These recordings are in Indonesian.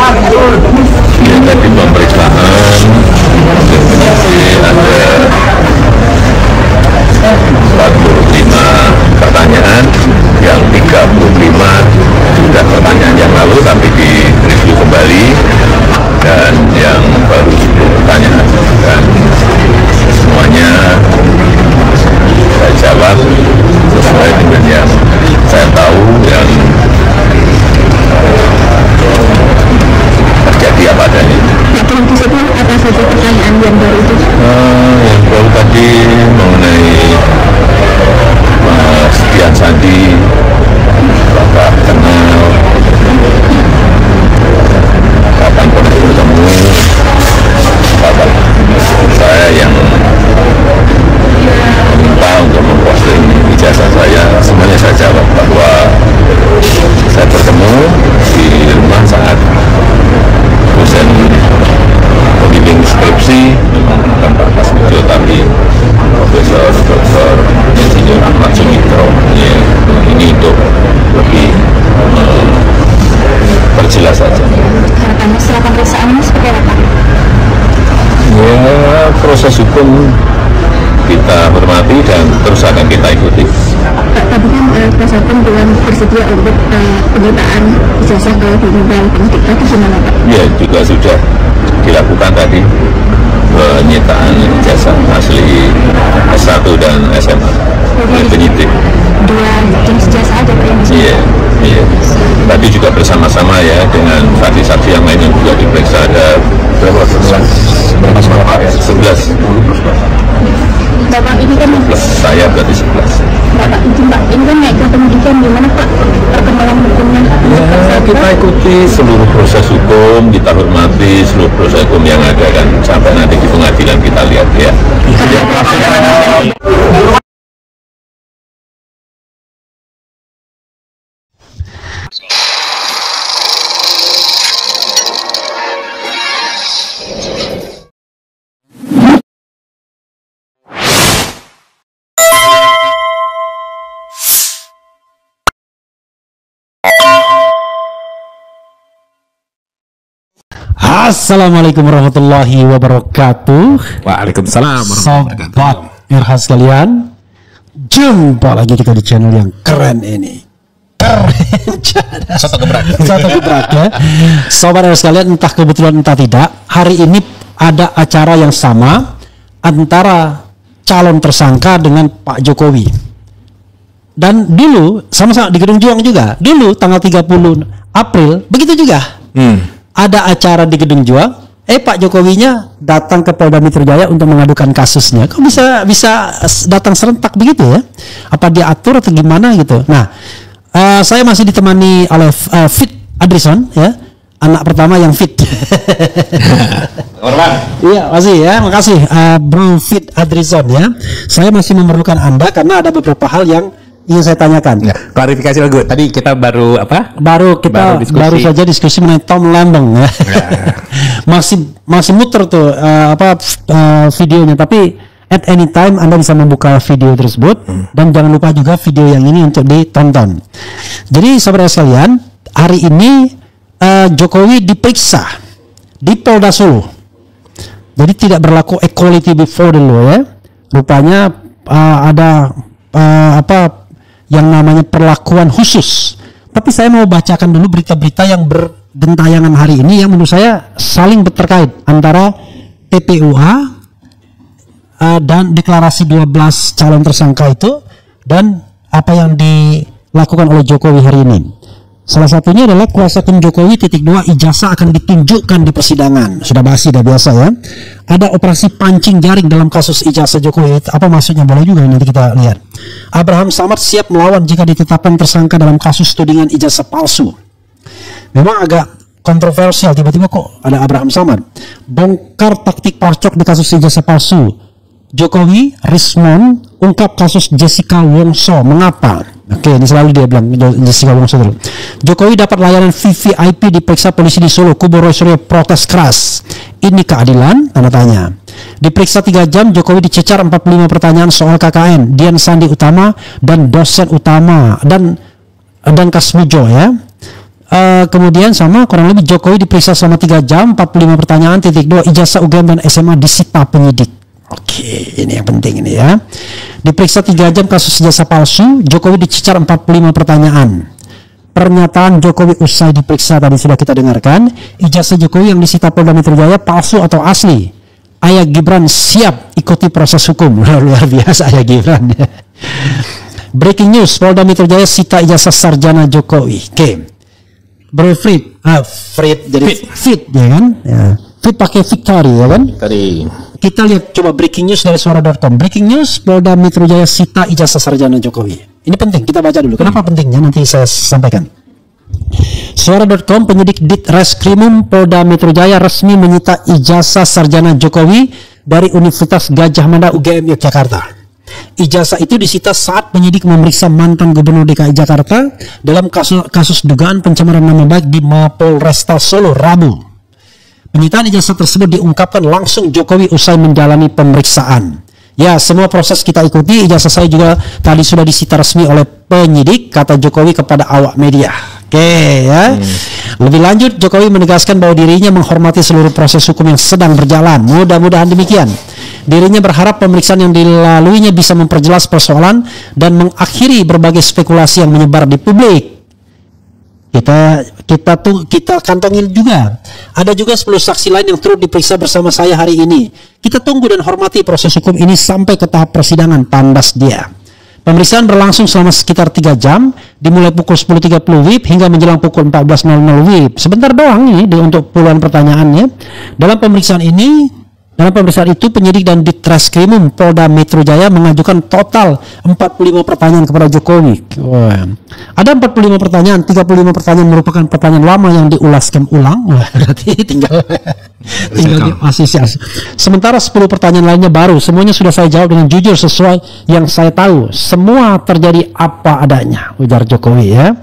Ya, tadi pemeriksaan ada 45 pertanyaan, yang 35 sudah pertanyaan yang lalu tapi di review kembali, dan yang baru 10 pertanyaan, dan semuanya saya jawab sesuai dengan yang saya tahu yang terjadi apa adanya. Apa saja pertanyaan yang baru itu? Yang baru tadi mengenai Mas Dian Sandi, Bapak kenal, kapan pernah bertemu, Bapak saya yang meminta untuk memposting ijazah saya, semuanya saya jawab bahwa saya bertemu di rumah saat dosen pembimbing skripsi, memang bukan Pak Kasmujo tapi Profesor Dr. Insinyur Ahmad Sumitro. Ya, ini untuk lebih perjelas saja. Harapannya setelah pemeriksaan ini seperti apa? Ya, proses hukum kita hormati dan terus akan kita ikuti. Pak, tadi kan kuasa hukum bilang bersedia untuk penyitaan ijazah ke Bimbingan Pendidik. Itu gimana Pak? Ya, juga sudah dilakukan tadi penyitaan ijazah asli S1 dan SMA oleh penyidik. Dua jenis ijazah aja Pak yang bisa? Iya. Tadi juga bersama-sama ya dengan saksi-saksi yang lain yang juga diperiksa, ada berapa? 11. Bapak ini kan Saya berarti 11. Bapak izin Pak, ini kan naik ke penyidikan, gimana Pak perkembangan hukumnya? Ya, kita ikuti seluruh proses hukum, kita hormati seluruh proses hukum yang ada, kan sampai nanti di pengadilan kita lihat ya. Assalamualaikum warahmatullahi wabarakatuh. Waalaikumsalam warahmatullahi wabarakatuh. Sobat Irhas sekalian, jumpa lagi kita di channel yang keren ini. Soto gebrak. Soto gebrak ya. Sobat Irhas sekalian, entah kebetulan entah tidak, hari ini ada acara yang sama antara calon tersangka dengan Pak Jokowi. Dan dulu sama-sama di Gedung Juang juga. Dulu tanggal 30 April begitu juga. Ada acara di Gedung Juang, Pak Jokowinya datang ke Polda Metro Jaya untuk mengadukan kasusnya. Kok bisa datang serentak begitu ya? Apa dia atur atau gimana gitu? Nah, saya masih ditemani oleh Fit Adrison ya, anak pertama yang fit. Iya, makasih Bro Fit Adrison ya. Saya masih memerlukan Anda karena ada beberapa hal yang ingin saya tanyakan. Ya, klarifikasi dulu. Tadi kita baru apa? Baru saja diskusi mengenai Tom Lembong ya. masih muter tuh videonya, tapi at any time Anda bisa membuka video tersebut dan jangan lupa juga video yang ini untuk ditonton. Jadi saudara sekalian, hari ini Jokowi diperiksa di Polda Solo. Jadi tidak berlaku equality before the law ya. Rupanya ada yang namanya perlakuan khusus. Tapi saya mau bacakan dulu berita-berita yang bergentayangan hari ini yang menurut saya saling terkait antara PPUA dan deklarasi 12 calon tersangka itu dan apa yang dilakukan oleh Jokowi hari ini. Salah satunya adalah kuasa hukum Jokowi .2 ijazah akan ditunjukkan di persidangan. Sudah biasa ya. Ada operasi pancing jaring dalam kasus ijazah Jokowi. Apa maksudnya? Boleh juga nanti kita lihat. Abraham Samad siap melawan jika ditetapkan tersangka dalam kasus tudingan ijazah palsu. Memang agak kontroversial, tiba-tiba kok ada Abraham Samad. Bongkar taktik parcok di kasus ijazah palsu. Jokowi, Rismond ungkap kasus Jessica Wongso. Mengapa? Oke, ini selalu dia bilang Jessica Wongso dulu. Jokowi dapat layanan VVIP diperiksa polisi di Solo. Kubu Roy Suryo protes keras. Ini keadilan? Tanda tanya. Diperiksa 3 jam, Jokowi dicecar 45 pertanyaan soal KKN. Dian Sandi Utama dan dosen utama dan Kasmujo ya. Kemudian sama kurang lebih Jokowi diperiksa selama 3 jam 45 pertanyaan. Titik 2, ijazah UGM dan SMA disita penyidik. Oke, ini yang penting ini ya. Diperiksa 3 jam kasus ijazah palsu, Jokowi dicecar 45 pertanyaan. Pernyataan Jokowi usai diperiksa tadi sudah kita dengarkan. Ijazah Jokowi yang disita Polda Metro Jaya palsu atau asli? Ayah Gibran siap ikuti proses hukum. Luar biasa Ayah Gibran. Breaking news, Polda Metro Jaya sita ijazah sarjana Jokowi. Oke. Bro Frit jadi Fit ya kan? Ya. Fit pakai Victory ya kan? Tadi Kita lihat coba breaking news dari suara.com. Breaking news, Polda Metro Jaya sita ijazah sarjana Jokowi. Ini penting, kita baca dulu. Kenapa pentingnya? Nanti saya sampaikan. Suara.com, penyidik Ditreskrimum Polda Metro Jaya resmi menyita ijazah sarjana Jokowi dari Universitas Gadjah Mada UGM Yogyakarta. Ijazah itu disita saat penyidik memeriksa mantan Gubernur DKI Jakarta dalam kasus dugaan pencemaran nama baik di Mapolresta Solo Rabu. Penyitaan ijazah tersebut diungkapkan langsung Jokowi usai menjalani pemeriksaan. Ya, semua proses kita ikuti. Ijazah saya juga tadi sudah disita resmi oleh penyidik, kata Jokowi kepada awak media. Oke ya. Lebih lanjut, Jokowi menegaskan bahwa dirinya menghormati seluruh proses hukum yang sedang berjalan. Mudah-mudahan demikian. Dirinya berharap pemeriksaan yang dilaluinya bisa memperjelas persoalan dan mengakhiri berbagai spekulasi yang menyebar di publik. Kita kantongin juga. Ada juga 10 saksi lain yang turut diperiksa bersama saya hari ini. Kita tunggu dan hormati proses hukum ini sampai ke tahap persidangan, tandas dia. Pemeriksaan berlangsung selama sekitar 3 jam, dimulai pukul 10.30 WIB hingga menjelang pukul 14.00 WIB. Sebentar doang ini untuk puluhan pertanyaannya. Dalam pemeriksaan itu penyidik dan Ditreskrimum Polda Metro Jaya mengajukan total 45 pertanyaan kepada Jokowi. Ada 45 pertanyaan, 35 pertanyaan merupakan pertanyaan lama yang diulaskan ulang. Berarti tinggal asosiasi. Sementara 10 pertanyaan lainnya baru. Semuanya sudah saya jawab dengan jujur sesuai yang saya tahu. Semua terjadi apa adanya, ujar Jokowi ya.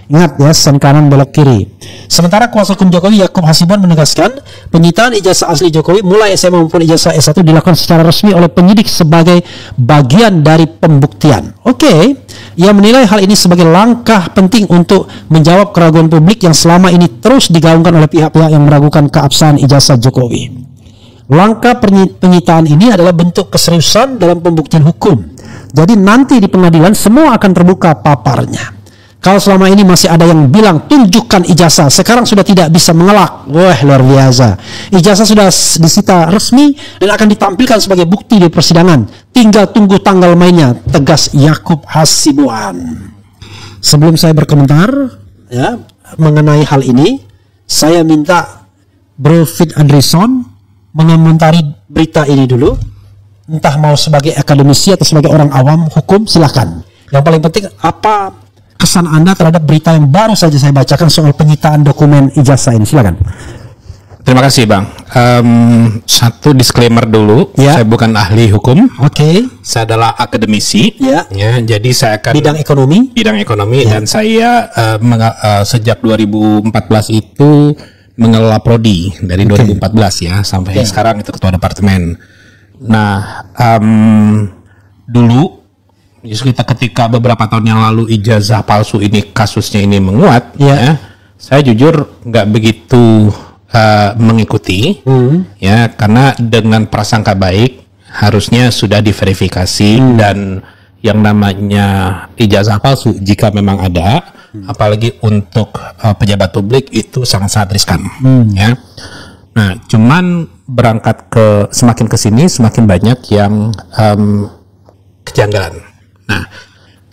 Ingat ya, sen kanan belok kiri. Sementara kuasa hukum Jokowi Yakub Hasibuan menegaskan penyitaan ijazah asli Jokowi mulai SMA maupun ijazah S1 dilakukan secara resmi oleh penyidik sebagai bagian dari pembuktian. Oke, ia menilai hal ini sebagai langkah penting untuk menjawab keraguan publik yang selama ini terus digaungkan oleh pihak-pihak yang meragukan keabsahan ijazah Jokowi. Langkah penyitaan ini adalah bentuk keseriusan dalam pembuktian hukum. Jadi nanti di pengadilan semua akan terbuka paparnya. Kalau selama ini masih ada yang bilang tunjukkan ijazah, sekarang sudah tidak bisa mengelak. Wah, luar biasa. Ijazah sudah disita resmi dan akan ditampilkan sebagai bukti di persidangan. Tinggal tunggu tanggal mainnya, tegas Yakub Hasibuan. Sebelum saya berkomentar ya mengenai hal ini, saya minta Bro Fit Andrison mengomentari berita ini dulu. Entah mau sebagai akademisi atau sebagai orang awam hukum, silakan. Yang paling penting apa kesan Anda terhadap berita yang baru saja saya bacakan soal penyitaan dokumen ijazah ini? Silakan. Terima kasih Bang. Satu disclaimer dulu, saya bukan ahli hukum. Oke. Saya adalah akademisi. Ya. Jadi saya akan bidang ekonomi. Dan saya sejak 2014 itu mengelola prodi dari 2014 ya sampai sekarang itu ketua departemen. Nah, dulu justru ketika beberapa tahun yang lalu ijazah palsu ini kasusnya ini menguat, ya, saya jujur nggak begitu mengikuti, ya, karena dengan prasangka baik harusnya sudah diverifikasi dan yang namanya ijazah palsu jika memang ada, apalagi untuk pejabat publik itu sangat-sangat riskan, ya. Nah, cuman berangkat semakin kesini semakin banyak yang kejanggalan. Nah,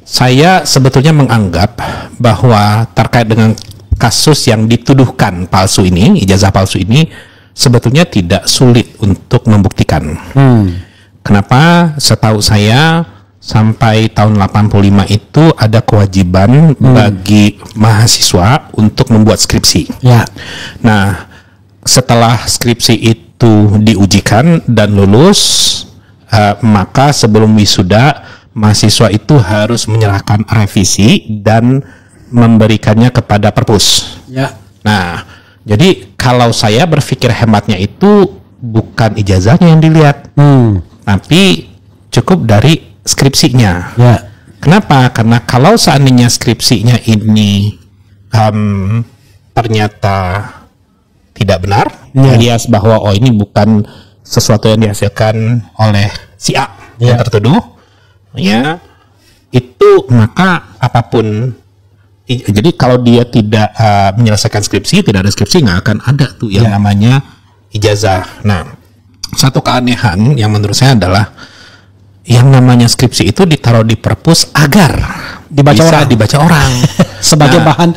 saya sebetulnya menganggap bahwa terkait dengan kasus yang dituduhkan palsu ini, ijazah palsu ini, sebetulnya tidak sulit untuk membuktikan. Kenapa? Setahu saya sampai tahun 85 itu ada kewajiban bagi mahasiswa untuk membuat skripsi. Ya. Nah, setelah skripsi itu diujikan dan lulus, maka sebelum wisuda mahasiswa itu harus menyerahkan revisi dan memberikannya kepada perpus. Ya. Nah, jadi kalau saya berpikir hematnya itu bukan ijazahnya yang dilihat, tapi cukup dari skripsinya. Ya. Kenapa? Karena kalau seandainya skripsinya ini ternyata tidak benar, alias bahwa ini bukan sesuatu yang dihasilkan oleh si A yang tertuduh, ya itu maka apapun. Jadi kalau dia tidak menyelesaikan skripsi, tidak ada skripsi, nggak akan ada tuh yang namanya ijazah. Nah, satu keanehan yang menurut saya adalah yang namanya skripsi itu ditaruh di perpus agar dibaca orang sebagai bahan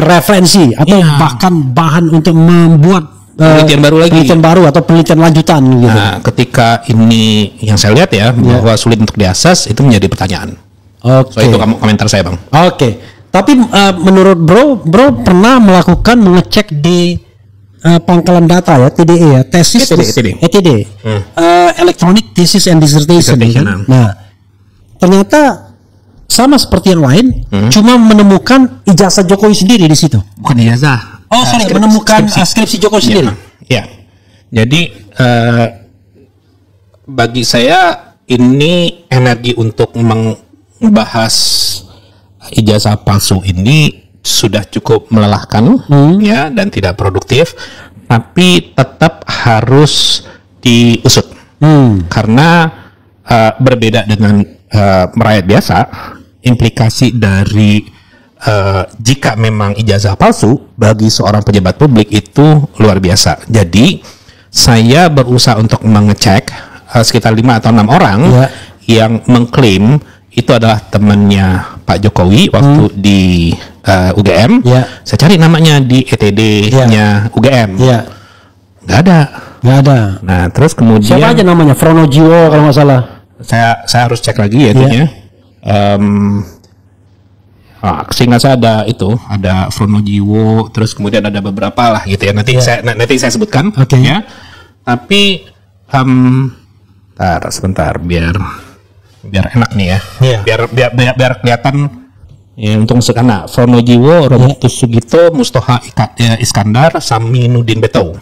referensi atau bahkan bahan untuk membuat penelitian baru atau penelitian lanjutan gitu. Nah, ketika ini yang saya lihat bahwa sulit untuk diakses, itu menjadi pertanyaan. So itu komentar saya, Bang. Tapi menurut bro pernah mengecek di pangkalan data ya, TDE ya, tesis ETD. Electronic Thesis and Dissertation. Kan? Nah, ternyata sama seperti yang lain, cuma menemukan ijazah Jokowi sendiri di situ. Bukan ijazah. Menemukan skripsi Jokowi sendiri. Ya. Jadi bagi saya ini energi untuk membahas ijazah palsu ini sudah cukup melelahkan ya, dan tidak produktif, tapi tetap harus diusut karena berbeda dengan merayat biasa, implikasi dari jika memang ijazah palsu bagi seorang pejabat publik itu luar biasa. Jadi saya berusaha untuk mengecek sekitar 5 atau 6 orang yang mengklaim itu adalah temannya Pak Jokowi waktu di UGM. Saya cari namanya di ETD-nya UGM. Nggak ada. Nah, terus kemudian siapa aja namanya? Fronojiwo kalau nggak salah. Saya harus cek lagi ya itunya. Seingat saya ada Fronojiwo, terus kemudian ada beberapa lah gitu ya. Nanti saya sebutkan. Ya. Tapi sebentar biar enak nih ya. Biar kelihatan ya, untuk karena Fronojiwo, Robertus Sugito, Mustoha Iskandar, Saminuddin Beto.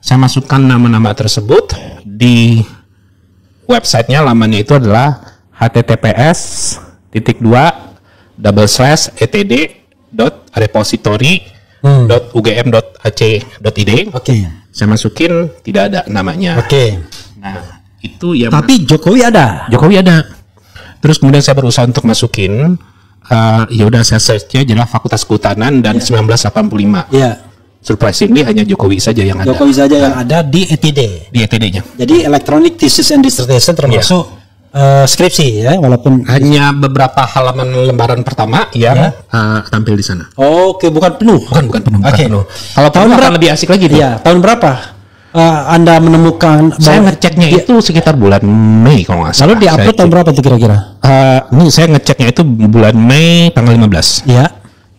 Saya masukkan nama-nama tersebut di websitenya, lamannya itu adalah https://etd.repository.ugm.ac.id. Saya masukin, tidak ada namanya. Nah, itu ya. Tapi Jokowi ada. Terus kemudian saya berusaha untuk masukin, ya udah saya search-nya adalah Fakultas Kehutanan dan 1985. Surprisingly hanya Jokowi saja yang ada. Di ETD. Di ETD-nya. Jadi Electronic Thesis and Dissertation termasuk skripsi ya, walaupun hanya beberapa halaman lembaran pertama yang tampil di sana. Bukan penuh. Bukan penuh. Kalau tahun berapa lebih asik lagi tuh. Tahun berapa? Anda menemukan? Saya ngeceknya itu sekitar bulan Mei kalau nggak salah. Lalu diupload tahun berapa tuh kira-kira? Ini saya ngeceknya itu bulan Mei tanggal 15.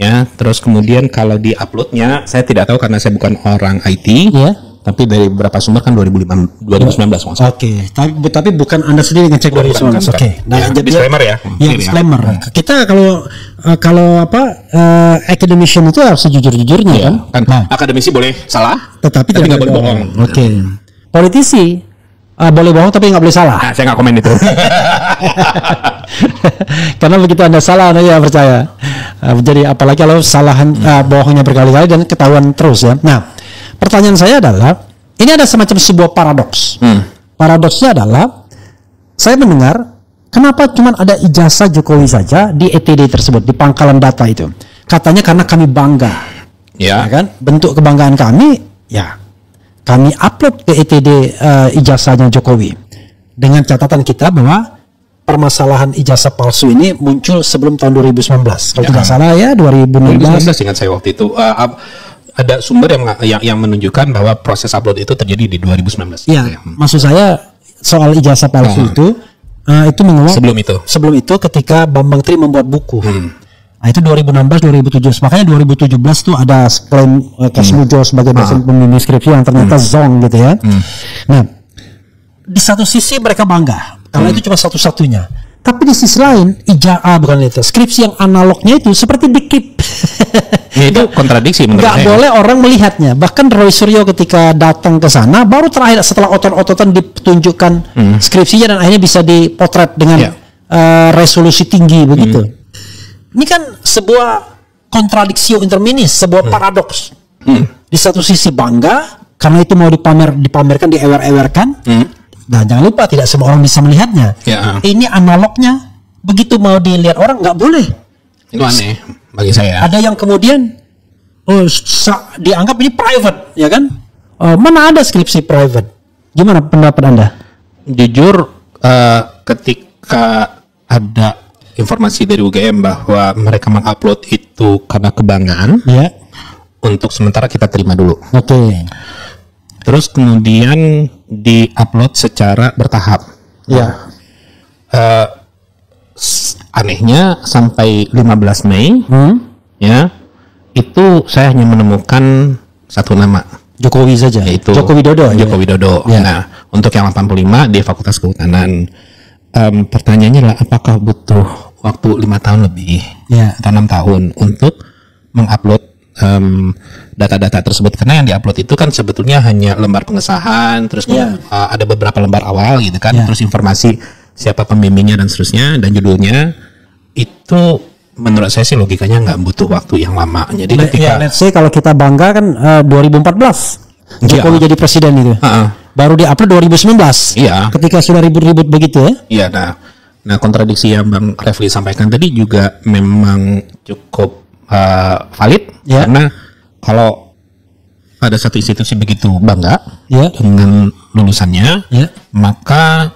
Ya, terus kemudian kalau diuploadnya saya tidak tahu karena saya bukan orang IT. Tapi dari beberapa sumber kan 2019 maksudnya. Tapi bukan Anda sendiri ngecek 2019. Nah, disclaimer ya. Disclaimer. Kita kalau academician itu harus sejujur-jujurnya kan. Akademisi boleh salah, tapi nggak boleh bohong. Politisi boleh bohong tapi nggak boleh salah. Saya nggak komen itu. Karena begitu Anda salah, Anda ya percaya. Jadi apalagi kalau bohongnya berkali-kali dan ketahuan terus ya. Nah, pertanyaan saya adalah, ini ada semacam sebuah paradoks. Paradoksnya adalah, saya mendengar, kenapa cuma ada ijazah Jokowi saja di ETD tersebut, di pangkalan data itu. Katanya karena kami bangga. Ya kan? Bentuk kebanggaan kami, ya kami upload ke ETD ijazahnya Jokowi. Dengan catatan kita bahwa permasalahan ijazah palsu ini muncul sebelum tahun 2019. Kalau tidak salah ya, 2016. Ingat saya waktu itu. Ada sumber yang menunjukkan bahwa proses upload itu terjadi di 2019. Maksud saya soal ijazah palsu itu menguap sebelum itu ketika Bambang Tri membuat buku. Nah, itu 2016 2017. Makanya 2017 tuh ada klaim Kasmujo sebagai dosen pembimbing skripsi yang ternyata zong gitu ya. Nah, di satu sisi mereka bangga karena itu cuma satu-satunya. Tapi di sisi lain, skripsi yang analognya itu seperti dikip. Itu kontradiksi menurut saya. Nggak boleh orang melihatnya. Bahkan Roy Suryo ketika datang ke sana, baru terakhir setelah otot-ototan ditunjukkan skripsinya dan akhirnya bisa dipotret dengan resolusi tinggi begitu. Ini kan sebuah kontradiksi interminis, sebuah paradoks. Di satu sisi bangga karena itu mau dipamerkan, diewer-ewerkan. Nah, jangan lupa tidak semua orang bisa melihatnya. Ya. Ini analognya, begitu mau dilihat orang nggak boleh. Itu aneh bagi saya. Ada yang kemudian dianggap ini private, ya kan? Mana ada skripsi private? Gimana pendapat Anda? Jujur, ketika ada informasi dari UGM bahwa mereka mengupload itu karena kebanggaan, Ya. untuk sementara kita terima dulu. Oke. Terus kemudian di-upload secara bertahap. Ya. Anehnya sampai 15 Mei, ya, itu saya hanya menemukan satu nama, Jokowi saja. yaitu Joko Widodo. Joko Widodo. Ya. Nah, untuk yang 85 di Fakultas Kehutanan, pertanyaannya adalah apakah butuh waktu 5 tahun lebih Ya. atau 6 tahun untuk mengupload data-data tersebut, karena yang diupload itu kan sebetulnya hanya lembar pengesahan, terus ada beberapa lembar awal gitu kan, Ya. terus informasi siapa pembimbingnya dan seterusnya dan judulnya. Itu menurut saya sih logikanya nggak butuh waktu yang lama. Jadi ketika let's say kalau kita bangga kan 2014 Jokowi jadi presiden itu. Baru di-upload 2019. Iya. Ketika sudah ribut-ribut begitu ya. Iya, nah kontradiksi yang Bang Refli sampaikan tadi juga memang cukup valid, Ya. karena kalau pada satu institusi begitu bangga Ya. dengan lulusannya, Ya. maka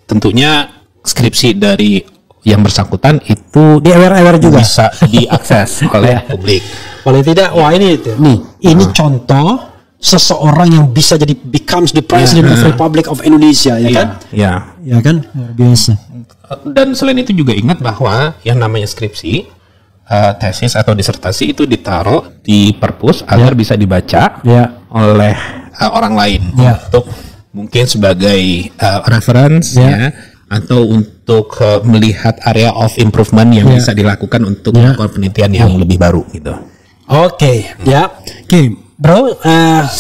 tentunya skripsi dari yang bersangkutan itu Di-ewer-ewer juga. bisa diakses oleh publik. Paling tidak, wah ini itu. Nih, ini contoh seseorang yang bisa jadi becomes the president of Republic of Indonesia, ya kan? Iya. Ya kan? Luar biasa. Dan selain itu juga ingat bahwa yang namanya skripsi, tesis atau disertasi itu ditaruh di perpus agar bisa dibaca Ya. oleh orang lain, Ya. untuk mungkin sebagai reference, Ya. ya, atau untuk melihat area of improvement yang Ya. bisa dilakukan untuk Ya. melakukan penelitian yang lebih baru gitu. Oke, ya. Oke, Bro,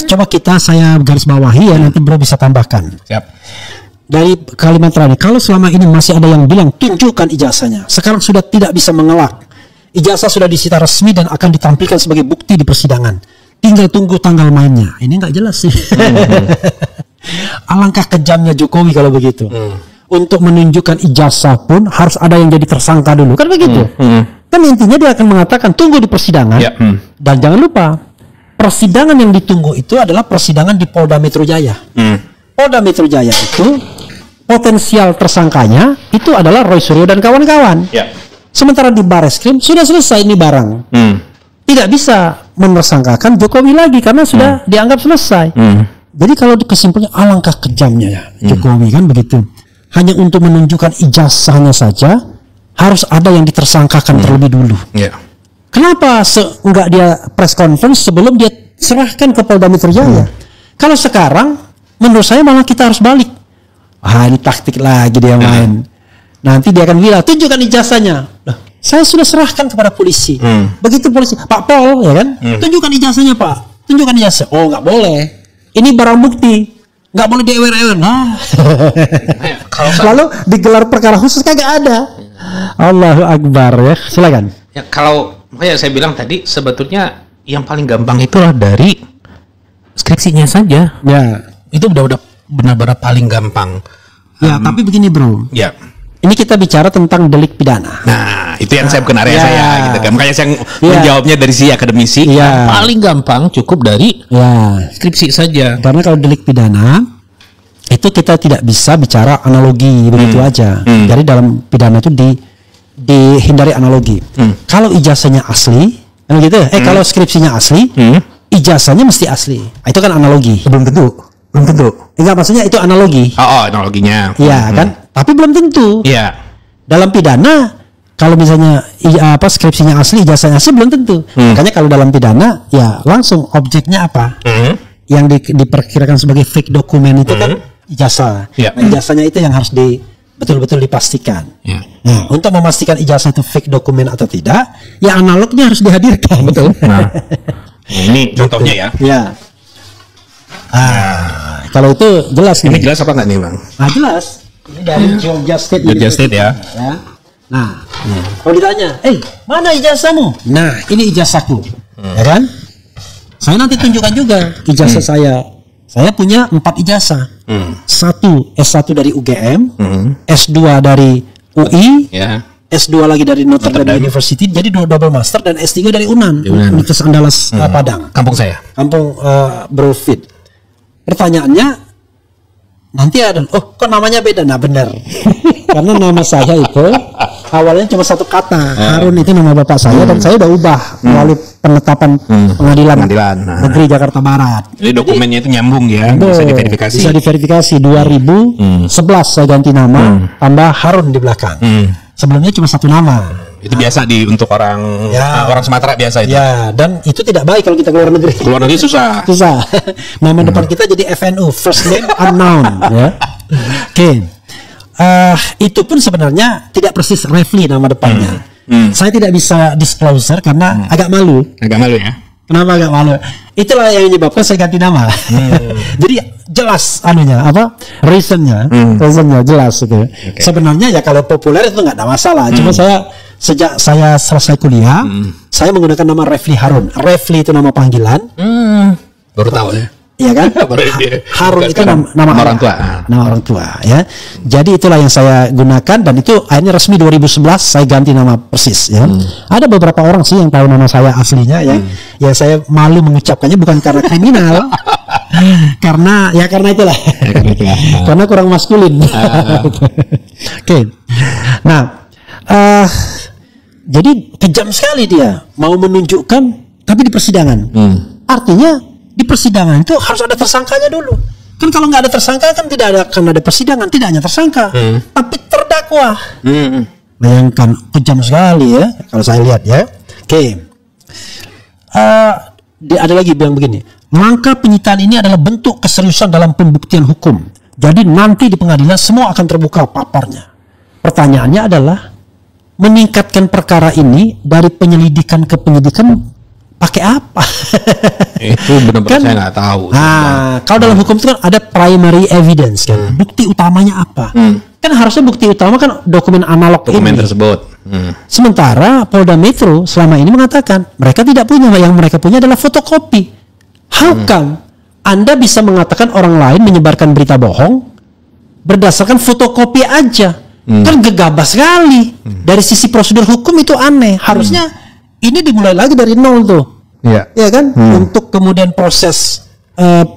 coba saya garis bawahi ya, nanti Bro bisa tambahkan. Siap. Dari kalimat terakhir, kalau selama ini masih ada yang bilang tunjukkan ijazahnya, sekarang sudah tidak bisa mengelak. Ijazah sudah disita resmi dan akan ditampilkan sebagai bukti di persidangan. Tinggal tunggu tanggal mainnya. Ini nggak jelas sih. Alangkah kejamnya Jokowi kalau begitu. Untuk menunjukkan ijazah pun harus ada yang jadi tersangka dulu, kan begitu? Kan intinya dia akan mengatakan tunggu di persidangan. Ya. Dan jangan lupa, persidangan yang ditunggu itu adalah persidangan di Polda Metro Jaya. Polda Metro Jaya itu potensial tersangkanya itu adalah Roy Suryo dan kawan-kawan. Ya. Sementara di Bareskrim sudah selesai ini barang. Tidak bisa menersangkakan Jokowi lagi karena sudah dianggap selesai. Jadi kalau kesimpulannya alangkah kejamnya ya Jokowi kan begitu. Hanya untuk menunjukkan ijazahnya saja harus ada yang ditersangkakan terlebih dulu. Ya. Kenapa enggak dia press conference sebelum dia serahkan ke Polda Metro Jaya? Kalau sekarang menurut saya malah kita harus balik. Ini taktik lagi dia main. Nanti dia akan bilang tunjukkan ijazahnya. Saya sudah serahkan kepada polisi. Begitu polisi, Pak Pol, ya kan? Tunjukkan ijazahnya, Pak. Tunjukkan ijazah. Oh, nggak boleh. Ini barang bukti. Nggak boleh diewer-ewer. Nah. Lalu digelar perkara khusus kagak ada. Allahu Akbar ya. Silakan. Ya, kalau makanya saya bilang tadi sebetulnya yang paling gampang itulah dari skripsinya saja. Ya. Itu udah benar-benar paling gampang. Ya, tapi begini, Bro. Ya. Ini kita bicara tentang delik pidana. Nah, itu yang saya bukan area Ya. saya gitu kan. Makanya saya menjawabnya dari si akademisi. Ya. Yang paling gampang cukup dari Ya. skripsi saja. Karena kalau delik pidana itu kita tidak bisa bicara analogi begitu aja. Jadi dalam pidana itu dihindari analogi. Kalau ijazahnya asli, kan gitu. Kalau skripsinya asli, ijazahnya mesti asli. Itu kan analogi. Belum tentu. Enggak, maksudnya itu analogi. Oh, analoginya. Iya kan? Tapi belum tentu. Iya. Dalam pidana kalau misalnya skripsinya asli, ijazahnya asli belum tentu. Makanya kalau dalam pidana ya langsung objeknya apa? Yang diperkirakan sebagai fake dokumen itu kan ijazah. Ya. Nah, ijazahnya itu yang harus betul-betul dipastikan. Ya. Nah, untuk memastikan ijazah itu fake dokumen atau tidak, ya analognya harus dihadirkan. Betul. Nah, ini contohnya ya. Ya. Kalau itu jelas Ini nih. jelas apa nggak nih, Bang? Jelas. Ini dari Georgia State. Georgia State ya. Nah, kalau ditanya, mana ijazahmu? Nah, ini ijazahku, ya kan? Saya nanti tunjukkan juga ijazah saya. Saya punya 4 ijazah. Satu S1 dari UGM, S2 dari UI, S2 lagi dari Notre Dame University, jadi double master, dan S3 dari UNAN, Universitas Andalas Padang. Kampung saya. Kampung Bro Fit. Pertanyaannya nanti ada, kok namanya beda? Nah benar, karena nama saya itu awalnya cuma satu kata, Harun itu nama bapak saya, dan saya udah ubah melalui penetapan pengadilan negeri Jakarta Barat. Jadi dokumennya itu nyambung ya, bisa diverifikasi. Bisa diverifikasi. 2011 saya ganti nama, tambah Harun di belakang. Sebelumnya cuma satu nama. Itu biasa untuk orang orang Sumatera biasa itu. Ya, dan itu tidak baik kalau kita keluar negeri. Keluar negeri susah. Nama depan kita jadi FNU, first name unknown. Ya. Oke. Itu pun sebenarnya tidak persis Refli nama depannya. Saya tidak bisa disclosure karena agak malu. Agak malu ya. Kenapa agak malu? Itulah yang menyebabkan saya ganti nama. Jadi jelas reasonnya jelas gitu. Sebenarnya ya kalau populer itu nggak ada masalah. Cuma sejak saya selesai kuliah, saya menggunakan nama Refli Harun. Refli itu nama panggilan. Baru tahu ya. Iya kan? Harun itu nama orang tua. Nama orang tua ya. Jadi itulah yang saya gunakan, dan itu akhirnya resmi 2011 saya ganti nama persis ya. Ada beberapa orang sih yang tahu nama saya aslinya ya. Yang saya malu mengucapkannya bukan karena kriminal. karena itulah. Karena kurang maskulin. Oke. Nah, jadi kejam sekali dia mau menunjukkan, tapi di persidangan. Artinya di persidangan itu harus ada tersangkanya dulu. Kan kalau nggak ada tersangka kan tidak akan ada persidangan, tidak hanya tersangka, tapi terdakwa. Bayangkan, kejam sekali ya kalau saya lihat ya. Oke. Ada lagi bilang begini, langkah penyitaan ini adalah bentuk keseriusan dalam pembuktian hukum. Jadi nanti di pengadilan semua akan terbuka paparnya. Pertanyaannya adalah meningkatkan perkara ini dari penyelidikan ke penyidikan pakai apa? Itu benar-benar saya nggak tahu. Kalau dalam hukum itu kan ada primary evidence kan, bukti utamanya apa? Kan harusnya bukti utama kan dokumen analog dokumen tersebut. Sementara Polda Metro selama ini mengatakan mereka tidak punya, yang mereka punya adalah fotokopi. How come Anda bisa mengatakan orang lain menyebarkan berita bohong berdasarkan fotokopi aja? Kan gegabah sekali. Dari sisi prosedur hukum itu aneh. Harusnya ini dimulai lagi dari nol tuh. Ya kan? Untuk kemudian proses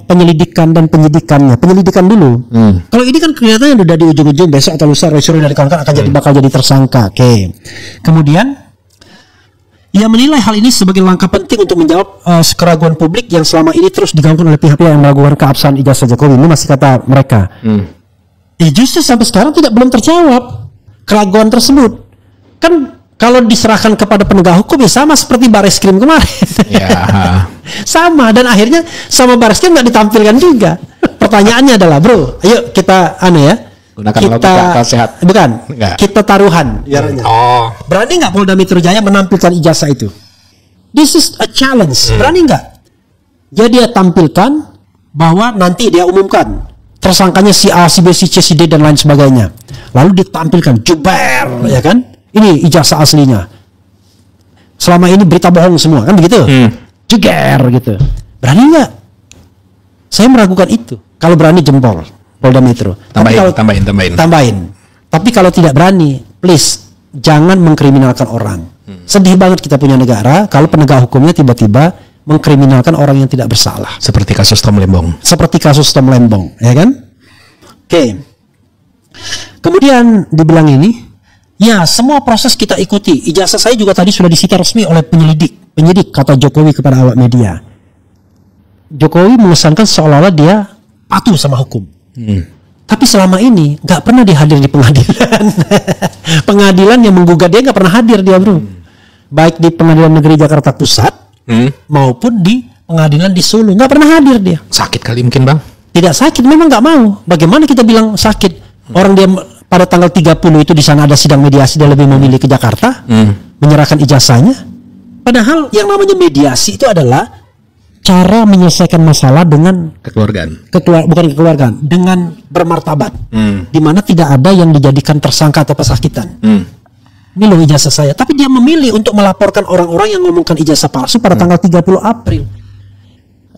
penyelidikan dan penyidikannya. Penyelidikan dulu. Kalau ini kan kelihatannya udah di ujung-ujung, besok atau lusa Roy dari kawan-kawan akan bakal jadi tersangka. Oke. Kemudian ia menilai hal ini sebagai langkah penting untuk menjawab keraguan publik yang selama ini terus digaungkan oleh pihak-pihak yang meragukan keabsahan ijazah Jokowi. Ini masih kata mereka. Justru sampai sekarang belum terjawab keraguan tersebut. Kan kalau diserahkan kepada penegak hukum ya sama seperti Bareskrim kemarin. Sama, dan akhirnya sama Bareskrim nggak ditampilkan juga. Pertanyaannya adalah, bro, ayo kita gunakan logika akal sehat. Bukan, kita taruhan. Berani nggak Polda Metro Jaya menampilkan ijazah itu? This is a challenge. Berani nggak? Jadi dia tampilkan bahwa nanti dia umumkan tersangkanya si A, si B, si C, si D dan lain sebagainya. Lalu ditampilkan juber, ya kan? Ini ijazah aslinya. Selama ini berita bohong semua, kan begitu? Jeger gitu. Berani nggak? Saya meragukan itu. Kalau berani jempol Polda Metro. Tambahin. Tapi kalau tidak berani, please jangan mengkriminalkan orang. Sedih banget kita punya negara kalau penegak hukumnya tiba-tiba mengkriminalkan orang yang tidak bersalah. Seperti kasus Tom Lembong, ya kan? Oke. Kemudian dibilang ini, ya semua proses kita ikuti. Ijazah saya juga tadi sudah disita resmi oleh penyidik kata Jokowi kepada awak media. Jokowi mengesankan seolah-olah dia patuh sama hukum. Tapi selama ini nggak pernah dihadir di pengadilan. Pengadilan yang menggugat dia nggak pernah hadir dia, bro. Baik di Pengadilan Negeri Jakarta Pusat maupun di pengadilan di Solo, nggak pernah hadir dia. Sakit kali mungkin, Bang? Tidak sakit, memang nggak mau. Bagaimana kita bilang sakit? Orang dia pada tanggal 30 itu di sana ada sidang mediasi, dia lebih memilih ke Jakarta menyerahkan ijazahnya. Padahal yang namanya mediasi itu adalah cara menyelesaikan masalah dengan bukan kekeluargaan, dengan bermartabat, di mana tidak ada yang dijadikan tersangka atau pesakitan. Ini loh ijazah saya. Tapi dia memilih untuk melaporkan orang-orang yang ngomongkan ijazah palsu pada tanggal 30 April.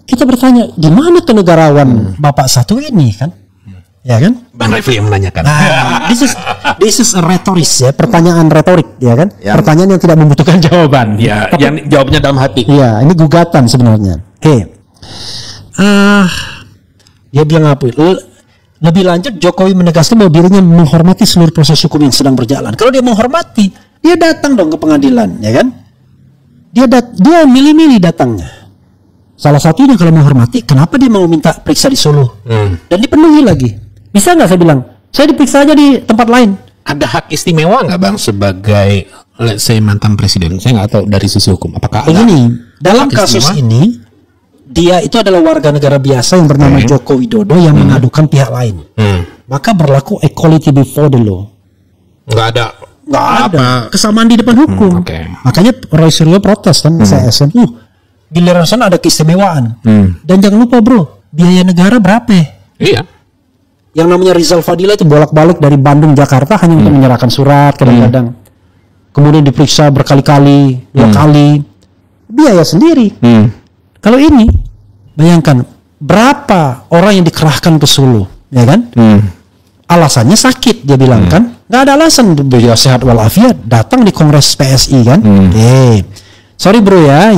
Kita bertanya, gimana kenegarawan Bapak satu ini kan? Ya kan? Bang Refli yang menanyakan. Nah, this is a retoris ya, pertanyaan retorik ya kan? Pertanyaan yang tidak membutuhkan jawaban. Ya, yang jawabnya dalam hati. Iya, ini gugatan sebenarnya. Oke. Dia bilang apa? Lebih lanjut, Jokowi menegaskan bahwa dirinya menghormati seluruh proses hukum yang sedang berjalan. Kalau dia menghormati, dia datang dong ke pengadilan, ya kan? Dia milih-milih datangnya. Salah satunya kalau menghormati, kenapa dia mau minta periksa di Solo? Dan dipenuhi lagi. Bisa nggak saya bilang? Saya diperiksa aja di tempat lain. Ada hak istimewa nggak Bang sebagai let's say mantan presiden? Saya nggak tahu dari sisi hukum. Apakah begini? Dalam kasus ini, dia itu adalah warga negara biasa yang bernama Joko Widodo yang mengadukan pihak lain. Maka berlaku equality before the law. Nggak ada kesamaan di depan hukum. Makanya Roy Suryo protes kan CSN. Giliran sana ada keistimewaan. Dan jangan lupa bro, biaya negara berapa? Iya. Yang namanya Rizal Fadila itu bolak-balik dari Bandung Jakarta hanya untuk menyerahkan surat kadang-kadang. Kemudian diperiksa berkali-kali, 2 kali. Biaya sendiri. Kalau ini, bayangkan berapa orang yang dikerahkan ke Solo, ya kan? Alasannya sakit, dia bilang kan? Nggak ada alasan, beliau sehat walafiat, datang di Kongres PSI kan? Sorry bro ya,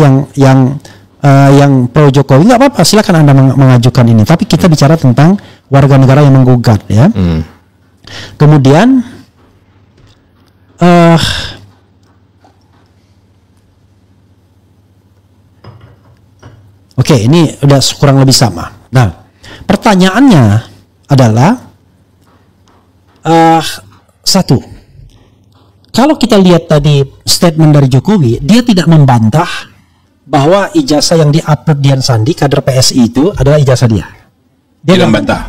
yang pro Jokowi nggak apa-apa, silakan Anda mengajukan ini. Tapi kita bicara tentang warga negara yang menggugat, ya. Kemudian, oke, ini udah kurang lebih sama. Nah, pertanyaannya adalah satu, kalau kita lihat tadi statement dari Jokowi, dia tidak membantah bahwa ijazah yang di-upload Dian Sandi kader PSI itu adalah ijazah dia. Dia tidak bantah.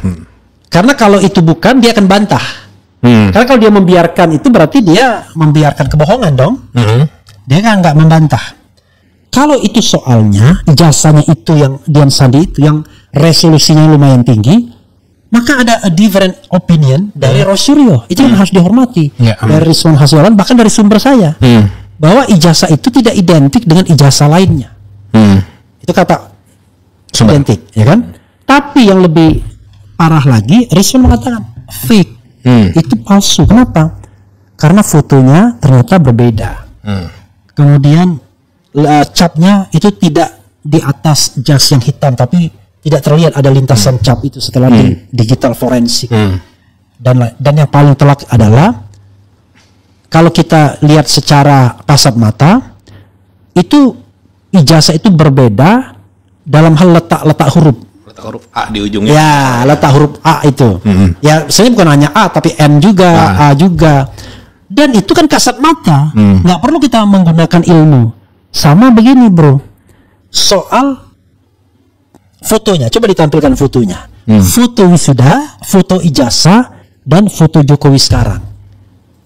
Karena kalau itu bukan, dia akan bantah. Karena kalau dia membiarkan itu berarti dia membiarkan kebohongan dong. Dia kan nggak membantah. Kalau itu soalnya ijazahnya itu yang Dian Sandi itu yang resolusinya lumayan tinggi, maka ada a different opinion dari Roy Suryo. Itu yang harus dihormati. Dari Rizwan Hasyolan, bahkan dari sumber saya. Bahwa ijazah itu tidak identik dengan ijazah lainnya. Itu kata identik, ya kan? Tapi yang lebih parah lagi, Rizwan mengatakan fake. Itu palsu. Kenapa? Karena fotonya ternyata berbeda. Kemudian capnya itu tidak di atas jas yang hitam, tapi tidak terlihat ada lintasan cap itu setelah di digital forensik. Dan yang paling telak adalah kalau kita lihat secara kasat mata, itu ijazah itu berbeda dalam hal letak huruf. Letak huruf A di ujungnya. Ya, letak huruf A itu. Ya, sebenarnya bukan hanya A, tapi N juga, A juga. Dan itu kan kasat mata. Nggak perlu kita menggunakan ilmu. Sama begini bro, soal fotonya, coba ditampilkan fotonya. Foto wisuda, foto ijazah, dan foto Jokowi sekarang.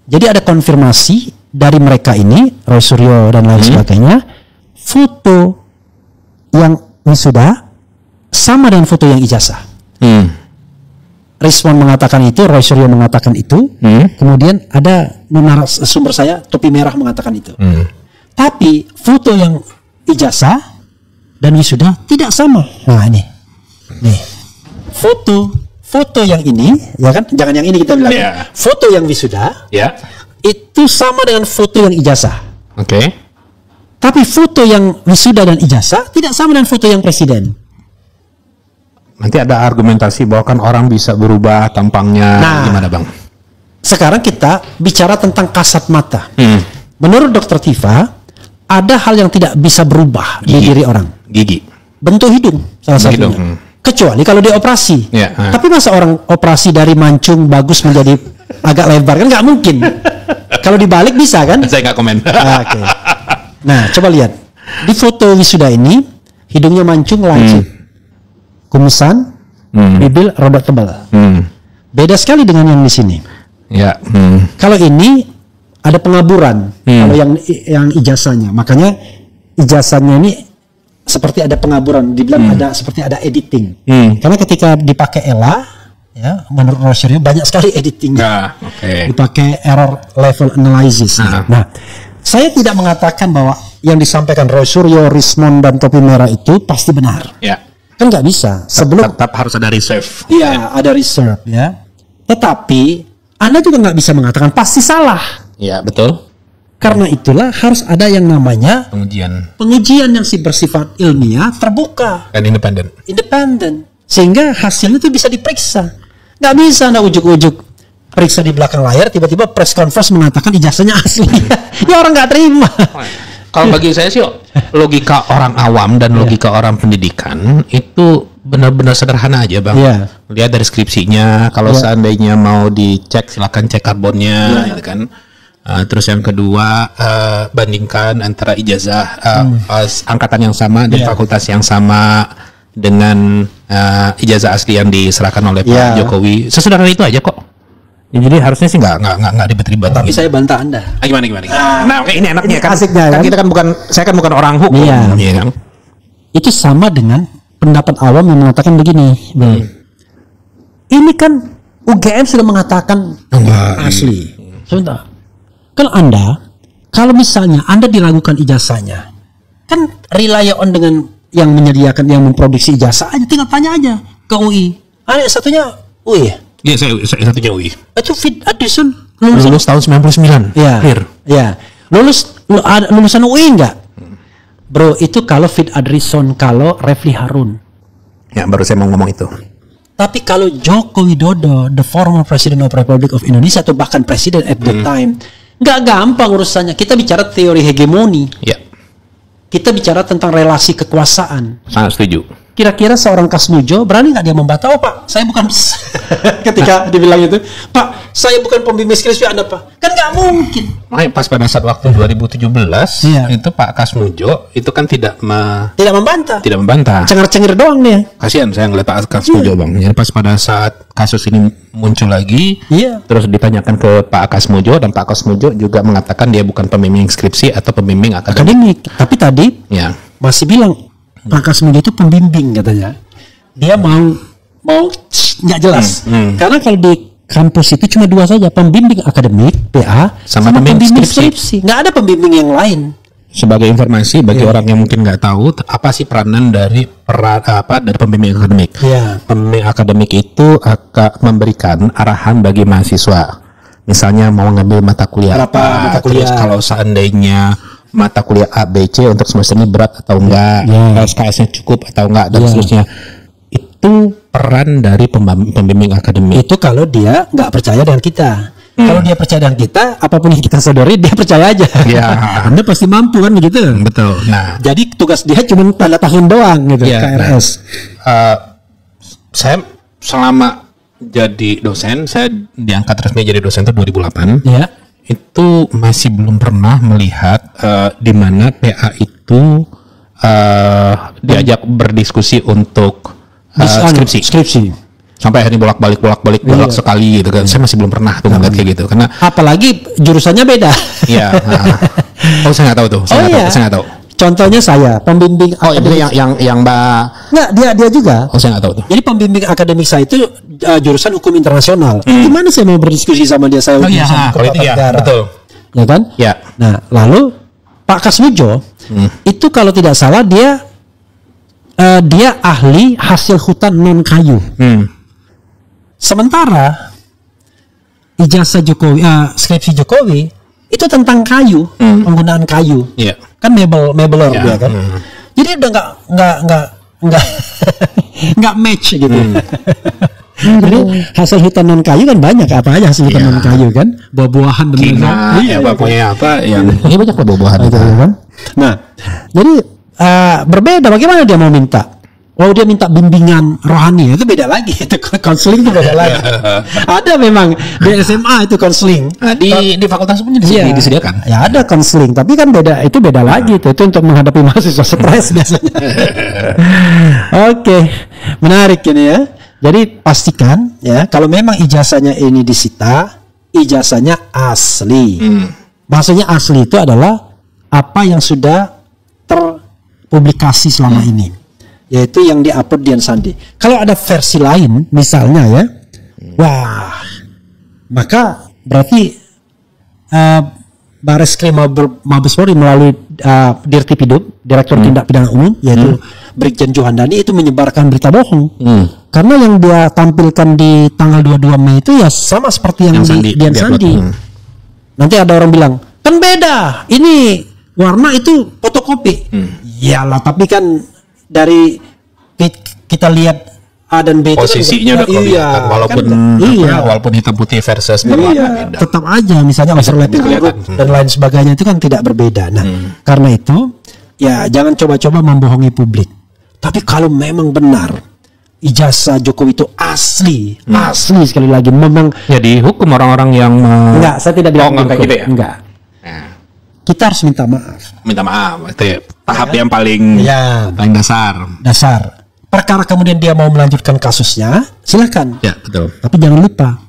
Jadi ada konfirmasi dari mereka ini, Roy Suryo dan lain sebagainya, foto yang wisuda sama dengan foto yang ijazah. Rizwan mengatakan itu, Roy Suryo mengatakan itu, kemudian ada sumber saya, topi merah mengatakan itu. Tapi foto yang ijazah dan wisuda tidak sama. Nah ini, nih foto yang ini, ya kan? Jangan yang ini kita bilang. Foto yang wisuda, itu sama dengan foto yang ijazah. Tapi foto yang wisuda dan ijazah tidak sama dengan foto yang presiden. Nanti ada argumentasi bahwa kan orang bisa berubah tampangnya, gimana bang? Sekarang kita bicara tentang kasat mata. Menurut Dr. Tifa, ada hal yang tidak bisa berubah di diri orang. Gigi. Bentuk hidung salah satunya. Kecuali kalau dia operasi. Tapi masa orang operasi dari mancung bagus menjadi agak lebar kan nggak mungkin. Kalau dibalik bisa kan? Saya nggak komen. Nah, coba lihat di foto wisuda ini hidungnya mancung lancip, kumisan, bibir rada tebal. Beda sekali dengan yang di sini. Kalau ini ada pengaburan, kalau yang ijazahnya, makanya ijazahnya ini seperti ada pengaburan, dibilang ada seperti ada editing. Karena ketika dipakai ELA, ya menurut Rosario banyak sekali editingnya. Dipakai error level analysis. Nah, saya tidak mengatakan bahwa yang disampaikan Rosario, Rismond dan Topi Merah itu pasti benar. Ya. Kan nggak bisa. Sebelum tetap harus ada reserve. Iya, ada reserve ya. Tetapi Anda juga nggak bisa mengatakan pasti salah. Ya, betul. Karena itulah harus ada yang namanya pengujian yang bersifat ilmiah, terbuka dan independen. Sehingga hasilnya itu bisa diperiksa. Nggak bisa Anda ujuk-ujuk periksa di belakang layar, tiba-tiba press conference mengatakan ijazahnya asli. Ya orang nggak terima. Kalau bagi saya sih logika orang awam dan logika orang pendidikan itu benar-benar sederhana aja Bang. Lihat dari skripsinya, kalau seandainya mau dicek silakan cek karbonnya, gitu kan. Terus yang kedua bandingkan antara ijazah angkatan yang sama dan fakultas yang sama dengan ijazah asli yang diserahkan oleh Pak Jokowi. Sesederhana itu aja kok. Ya, jadi harusnya sih nggak ribet-ribet. Tapi saya bantah Anda. Gimana? Nah, oke, ini enaknya kan. Asiknya, kan? Saya kan bukan orang hukum. Iya kan? Itu sama dengan pendapat awam yang mengatakan begini. Ini kan UGM sudah mengatakan asli. Sebentar. Kalau Anda, kalau misalnya Anda diragukan ijazahnya, kan rely on dengan yang menyediakan, yang memproduksi ijazah aja, tinggal tanya aja ke UI. Ada satunya UI ya? Iya, saya satunya UI. Itu Fit Adison lulus tahun 99. Iya. Iya. Lulusan UI enggak? Bro, itu kalau Fit Adrison, kalau Refli Harun. Ya, baru saya mau ngomong itu. Tapi kalau Joko Widodo, the former President of Republic of Indonesia, atau bahkan Presiden at the time, nggak gampang urusannya. Kita bicara teori hegemoni. Ya. Kita bicara tentang relasi kekuasaan. Sangat setuju. Kira-kira seorang Kasmujo berani nggak dia membantah? Oh Pak, saya bukan ketika dibilang itu, Pak, saya bukan pembimbing skripsi Anda Pak. Kan nggak mungkin. Makanya pas pada saat waktu 2017 itu Pak Kasmujo itu kan tidak membantah. Cengar-cengir doang nih. Kasihan saya ngeliat Pak Kasmujo Bang. Jadi pas pada saat kasus ini muncul lagi, terus ditanyakan ke Pak Kasmujo, dan Pak Kasmujo juga mengatakan dia bukan pembimbing skripsi atau pembimbing akademik. Tapi tadi masih bilang Pak Kasmujo itu pembimbing katanya. Dia mau nggak jelas. Karena kalau di kampus itu cuma dua saja, pembimbing akademik PA sama pembimbing skripsi. Nggak ada pembimbing yang lain. Sebagai informasi bagi orang yang mungkin nggak tahu apa sih peranan dari pembimbing akademik. Pembimbing akademik itu akan memberikan arahan bagi mahasiswa. Misalnya mau ngambil mata kuliah apa, terus kalau seandainya mata kuliah A, B, C untuk semester ini berat atau enggak, SKS-nya cukup atau enggak, dan seterusnya. Itu peran dari pembimbing akademik. Itu kalau dia nggak percaya dengan kita. Kalau dia percaya dengan kita, apapun yang kita sadari, dia percaya aja. Anda pasti mampu kan begitu. Betul. Nah, jadi tugas dia cuma tanda tangan doang gitu. KRS. Saya selama jadi dosen, saya diangkat resmi jadi dosen itu 2008. Itu masih belum pernah melihat di mana PA itu diajak berdiskusi untuk skripsi. Sampai akhirnya bolak-balik sekali gitu kan. Saya masih belum pernah tuh ngeliat kayak gitu. Karena apalagi jurusannya beda. Iya. Saya nggak tahu tuh. Saya nggak tahu. Contohnya saya pembimbing. Itu yang Mbak. Nggak, dia juga. Saya nggak tahu tuh. Jadi pembimbing akademik saya itu jurusan hukum internasional. Gimana saya mau berdiskusi sama dia? Saya jurusan hukum tata negara. Betul. Ya kan? Ya. Nah, lalu Pak Kasmujo itu kalau tidak salah dia ahli hasil hutan non kayu. Sementara ijazah Jokowi, skripsi Jokowi itu tentang kayu, penggunaan kayu. Kan mebeler dia kan. Jadi udah nggak match gitu. Jadi hasil hutan non kayu kan banyak, apa aja hasil hutan non kayu kan, buah-buahan dan pokoknya apa yang ini banyak buah-buahan itu kan. Nah, jadi berbeda. Bagaimana dia mau minta? Oh, dia minta bimbingan rohani, itu beda lagi. Itu konseling itu beda lagi. Ada memang di SMA itu konseling. Di fakultas pun disediakan. Ya ada konseling, tapi kan beda. Itu beda lagi. Itu untuk menghadapi mahasiswa stres biasanya. Oke, menarik ini ya. Jadi pastikan ya, kalau memang ijazahnya ini disita, ijazahnya asli. Maksudnya asli itu adalah apa yang sudah terpublikasi selama ini, yaitu yang di-upload Dian Sandi. Kalau ada versi lain, misalnya ya, Wah, maka berarti Bareskrim Mabes Polri melalui Dirtipidum, Direktur Tindak Pidana Umum, yaitu Brigjen Juhandani, itu menyebarkan berita bohong. Karena yang dia tampilkan di tanggal 22 Mei itu ya sama seperti yang di Dian Sandi. Nanti ada orang bilang, kan beda, ini warna itu fotokopi. Iyalah, tapi kan dari kita lihat A dan B posisinya itu kan, iya, walaupun walaupun hitam putih versus berwarna beda. Tetap aja misalnya overlapping dan lain sebagainya itu kan tidak berbeda. Nah, karena itu ya jangan coba-coba membohongi publik. Tapi kalau memang benar ijazah Jokowi itu asli sekali lagi memang ya dihukum orang-orang yang enggak, saya tidak bilang kayak gitu ya. Enggak. Kita harus minta maaf. Minta maaf, itu tahap yang paling dasar. Perkara kemudian dia mau melanjutkan kasusnya, silakan. Ya, betul. Tapi jangan lupa,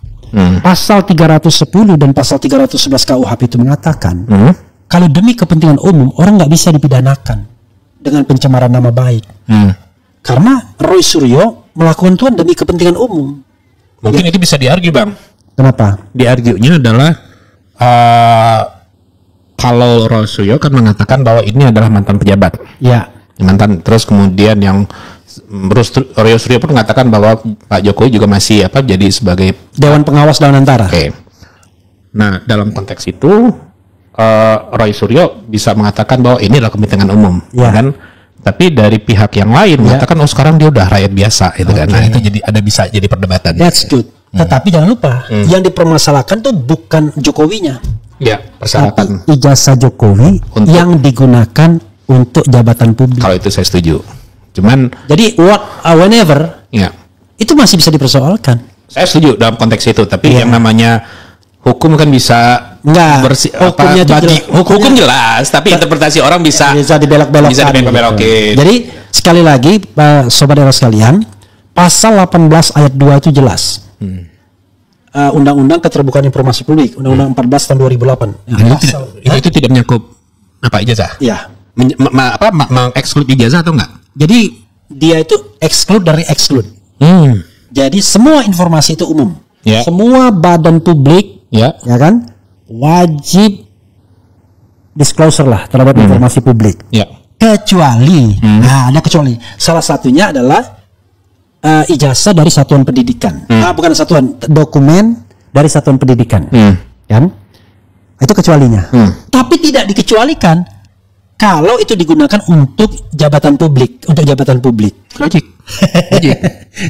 pasal 310 dan pasal 311 KUHP itu mengatakan, kalau demi kepentingan umum, orang nggak bisa dipidanakan dengan pencemaran nama baik. Karena Roy Suryo melakukan itu demi kepentingan umum. Mungkin itu bisa diargu, Bang. Kenapa? Diargunya adalah kalau Roy Suryo kan mengatakan bahwa ini adalah mantan pejabat. Ya. Mantan, terus kemudian yang Roy Suryo pun mengatakan bahwa Pak Jokowi juga masih jadi sebagai Dewan Pengawas Dewan Antara. Oke. Nah, dalam konteks itu Roy Suryo bisa mengatakan bahwa ini adalah kepentingan umum, kan? Tapi dari pihak yang lain mengatakan sekarang dia udah rakyat biasa, itu kan. Nah, itu bisa jadi perdebatan. That's good. Tetapi jangan lupa, yang dipermasalahkan tuh bukan Jokowinya. Ya, persyaratan ijazah Jokowi yang digunakan untuk jabatan publik. Kalau itu saya setuju. Cuman jadi whenever itu masih bisa dipersoalkan. Saya setuju dalam konteks itu, tapi yang namanya hukum kan bisa hukum jelas, tapi interpretasi orang bisa dibelok-belokin. Jadi sekali lagi sobat era sekalian, pasal 18 ayat 2 itu jelas. Undang-Undang Keterbukaan Informasi Publik, Undang-Undang 14 tahun 2008. Itu tidak mencakup ijazah? Iya. Mengeksklud ijazah atau enggak? Jadi dia itu exclude dari exclude. Jadi semua informasi itu umum. Semua badan publik, ya kan, wajib disclosure lah terhadap informasi publik. Kecuali, ada kecuali. Salah satunya adalah ijazah dari satuan pendidikan. Bukan satuan, dokumen dari satuan pendidikan. Kan? Itu kecualinya. Tapi tidak dikecualikan kalau itu digunakan untuk jabatan publik, Logik.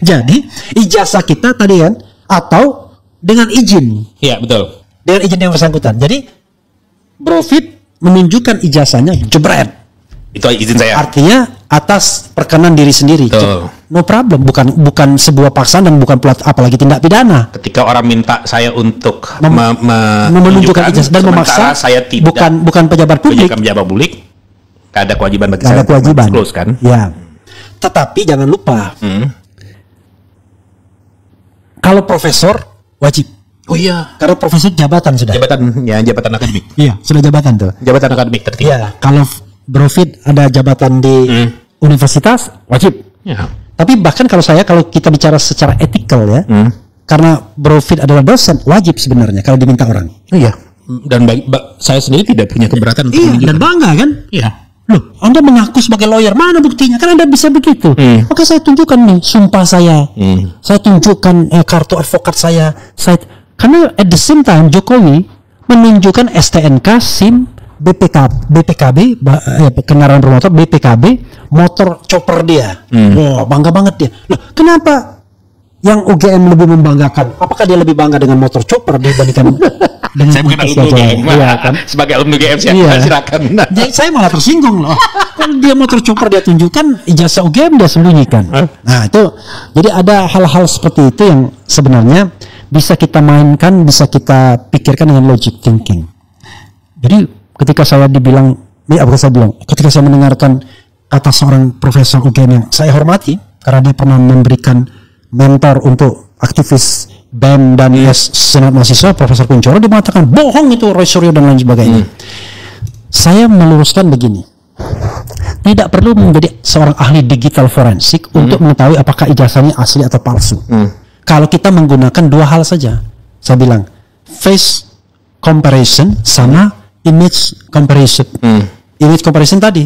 Jadi ijazah kita tadi kan, atau dengan izin. Iya, betul. Dengan izin yang bersangkutan. Jadi Bro Fit menunjukkan ijazahnya, jebret. Itu izin saya. Artinya atas perkenan diri sendiri. No problem, bukan sebuah paksaan dan bukan apalagi tindak pidana. Ketika orang minta saya untuk menunjukkan ijazah dan memaksa, saya tidak bukan pejabat publik. Gak ada kewajiban bagi saya. Ada kewajiban. Close, kan? Ya. Tetapi jangan lupa, kalau profesor wajib. Oh iya. Karena profesor jabatan sudah. Jabatan akademik. Iya, sudah jabatan tuh. Jabatan akademik tertinggi. Iya. Kalau Bro Fit ada jabatan di universitas, wajib. Ya. Tapi bahkan kalau kita bicara secara etikal ya, karena Bro Fit adalah dosen, wajib sebenarnya kalau diminta orang. Iya. Dan saya sendiri tidak punya keberatan untuk menunjukkan. Dan bangga kan? Iya. Loh, Anda mengaku sebagai lawyer, mana buktinya? Kan Anda bisa begitu. Maka saya tunjukkan nih sumpah saya. Saya tunjukkan kartu advokat saya. Karena at the same time Jokowi menunjukkan STNK, SIM, BPKB, kendaraan bermotor, BPKB, motor chopper dia. Wah, bangga banget dia. Loh, kenapa yang UGM lebih membanggakan? Apakah dia lebih bangga dengan motor chopper dibandingkan dengan saya bukan alumni UGM, kan? Sebagai alumni UGM silakan. Jadi saya malah tersinggung loh. Kan dia motor chopper dia tunjukkan, ijazah UGM dia sembunyikan. Nah itu, jadi ada hal-hal seperti itu yang sebenarnya bisa kita mainkan, bisa kita pikirkan dengan logic thinking. Jadi ketika saya ketika saya mendengarkan kata seorang profesor UGM yang saya hormati karena dia pernah memberikan mentor untuk aktivis BEM dan Senat Mahasiswa, Profesor Kuncoro, dia mengatakan bohong itu Roy Suryo dan lain sebagainya. Saya meluruskan begini, tidak perlu menjadi seorang ahli digital forensik untuk mengetahui apakah ijazahnya asli atau palsu. kalau kita menggunakan dua hal saja. Saya bilang face comparison sama image comparison. Image comparison tadi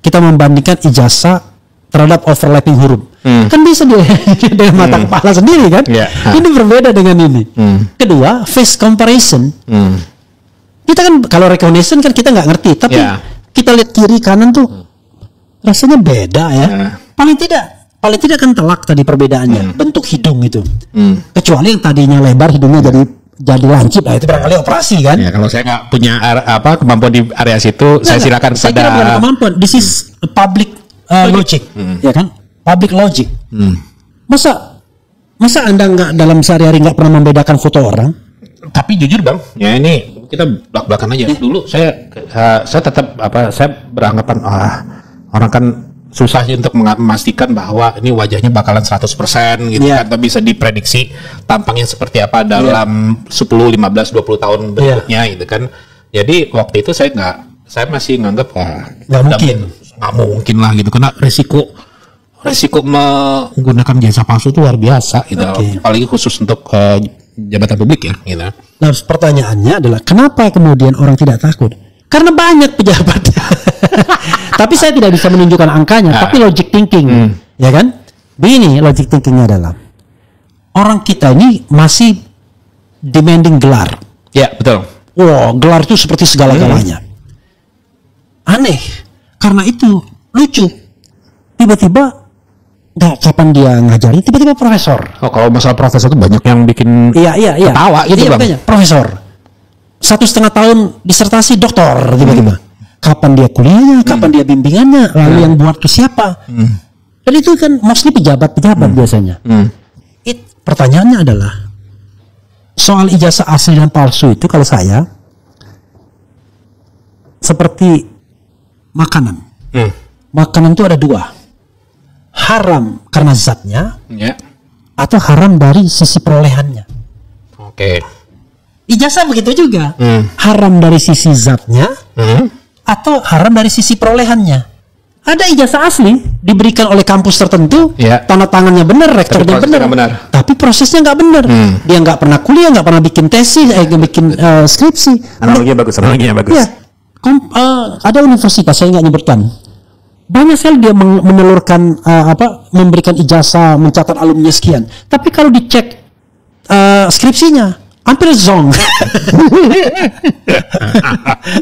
kita membandingkan ijazah terhadap overlapping huruf. Kan bisa dengan mata kepala sendiri kan. Ini berbeda dengan ini. Kedua, face comparison. Kita kan kalau recognition kan kita nggak ngerti, tapi kita lihat kiri kanan tuh rasanya beda ya. Paling tidak kan telak tadi perbedaannya, bentuk hidung itu. Kecuali yang tadinya lebar hidungnya jadi lancip, itu barangkali operasi kan. Ya, kalau saya nggak punya kemampuan di area situ, saya silakan saya kira bukan kemampuan. This is a public logic, ya kan? Public logic. Masa Anda nggak dalam sehari-hari nggak pernah membedakan foto orang? Tapi jujur Bang, ya ini kita belak-belakan aja. Dulu saya tetap saya beranggapan orang kan susah sih untuk memastikan bahwa ini wajahnya bakalan 100% gitu kan, atau bisa diprediksi tampangnya seperti apa dalam 10, 15, 20 tahun berikutnya gitu kan. Jadi waktu itu saya masih nganggap nggak mungkin lah gitu, karena risiko menggunakan jasa palsu itu luar biasa gitu, apalagi khusus untuk jabatan publik ya gitu. Nah, pertanyaannya adalah kenapa kemudian orang tidak takut? Karena banyak pejabat. Tapi saya tidak bisa menunjukkan angkanya, tapi logic thinking, ya kan? Begini logic thinkingnya adalah orang kita ini masih demanding gelar. Ya betul. Wow, gelar itu seperti segala-galanya. Aneh, karena itu lucu. Tiba-tiba kapan dia ngajarin, tiba-tiba profesor. Oh, kalau masalah profesor itu banyak yang bikin ketawa gitu Bang. Makanya, profesor 1,5 tahun disertasi doktor tiba-tiba. Kapan dia kuliahnya, kapan dia bimbingannya, lalu yang buat ke siapa? Dan itu kan mostly pejabat-pejabat biasanya. Pertanyaannya adalah soal ijazah asli dan palsu itu kalau saya seperti makanan. Makanan itu ada dua, haram karena zatnya, atau haram dari sisi perolehannya. Ijazah begitu juga, haram dari sisi zatnya, atau haram dari sisi perolehannya. Ada ijazah asli diberikan oleh kampus tertentu, tanda tangannya benar, rektornya benar, tapi prosesnya nggak benar. Dia nggak pernah kuliah, nggak pernah bikin tesis, bikin skripsi. Analoginya bagus. Ya, ada universitas saya nggak nyebutkan. Banyak sekali dia menelurkan memberikan ijazah, mencatat alumni sekian. Tapi kalau dicek skripsinya hampir zong.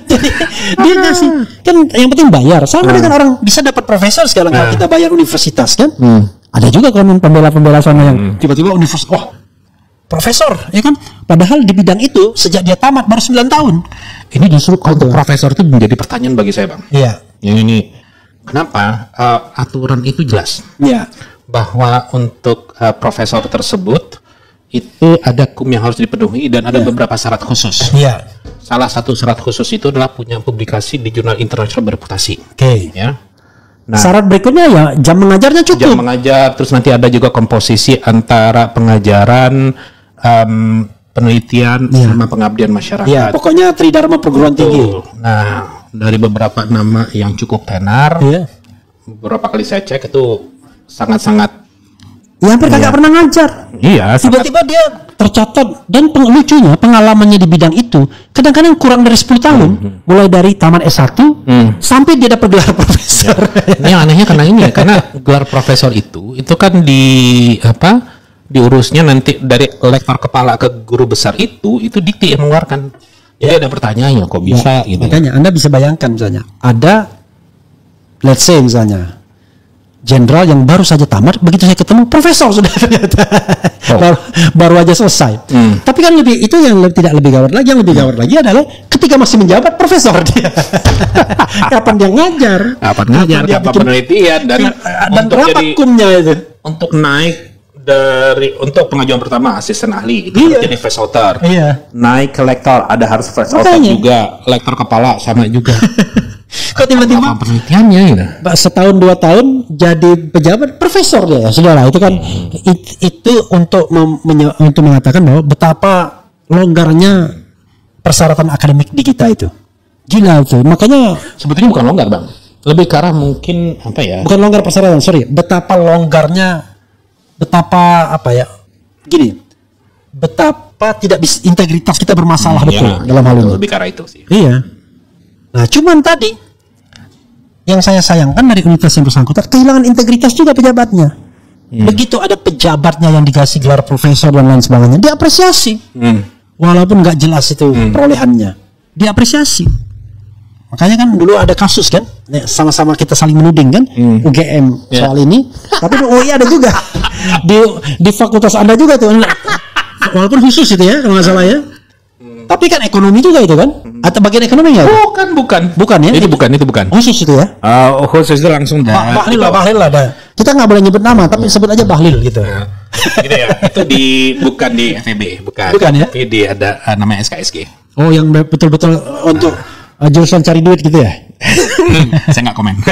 Jadi dia ngasih kan yang penting bayar. Sama dengan orang bisa dapat profesor sekarang kalau kita bayar universitas kan. Ada juga kan pembela-pembela sana yang tiba-tiba universitas profesor ya kan. Padahal di bidang itu sejak dia tamat baru 9 tahun. Ini justru untuk profesor itu menjadi pertanyaan bagi saya Bang. Iya. Yang ini kenapa aturan itu jelas. Bahwa untuk profesor tersebut itu ada hukum yang harus dipenuhi dan ada beberapa syarat khusus. Salah satu syarat khusus itu adalah punya publikasi di jurnal internasional bereputasi. Ya. Nah, syarat berikutnya ya jam mengajarnya cukup. Jam mengajar, terus nanti ada juga komposisi antara pengajaran, penelitian, sama pengabdian masyarakat. Pokoknya tridharma perguruan tinggi. Nah, dari beberapa nama yang cukup tenar, beberapa kali saya cek itu sangat-sangat. Ya hampir kagak pernah ngajar. Tiba-tiba dia tercatat dan lucunya pengalamannya di bidang itu kadang-kadang kurang dari 10 tahun, mulai dari taman S1 sampai dia dapat gelar profesor. Ini anehnya karena ini ya, karena gelar profesor itu kan diurusnya nanti dari lektor kepala ke guru besar itu dikti yang mengeluarkan. Jadi ada pertanyaannya kok bisa gitu. Makanya Anda bisa bayangkan misalnya ada let's say misalnya jenderal yang baru saja tamat, begitu saya ketemu profesor sudah ternyata baru aja selesai. Tapi kan itu yang tidak lebih gawat lagi. Yang lebih gawat lagi adalah ketika masih menjabat profesor dia. Kapan dia ngajar? Kapan penelitian dan berapa kumnya itu? Untuk naik untuk pengajuan pertama asisten ahli itu jadi first author. Naik ke lektor ada harus first author juga, lektor kepala sama juga. Kok tiba-tiba penelitiannya gitu. Setahun 2 tahun jadi pejabat profesor dia, saudara. Itu kan itu untuk mengatakan bahwa betapa longgarnya persyaratan akademik di kita itu. Gila itu. Makanya sebetulnya bukan longgar Bang, lebih ke arah mungkin bukan longgar persyaratan, betapa longgarnya, betapa gini, betapa tidak bisa integritas kita bermasalah betul dalam hal ini. Lebih ke arah itu sih. Iya. Nah, cuman tadi yang saya sayangkan dari universitas yang bersangkutan kehilangan integritas juga pejabatnya. Begitu ada pejabatnya yang dikasih gelar profesor dan lain sebagainya, diapresiasi. Walaupun nggak jelas itu perolehannya, diapresiasi. Makanya kan dulu ada kasus kan, sama-sama kita saling menuding kan, UGM soal ini. Tapi di UI ada juga, di fakultas Anda juga tuh, walaupun khusus itu ya kalau nggak salah ya. Tapi kan ekonomi juga itu kan, atau bagian ekonomi ya? Bukan ya? Itu bukan. Khusus itu ya? Khusus itu langsung Bahlil lah. Kita nggak boleh nyebut nama, tapi sebut aja Bahlil gitu. Gitu ya. Itu bukan di FEB, bukan ya? Tapi ada namanya SKSG. Oh, yang betul-betul untuk jurusan cari duit gitu ya? Saya nggak komen.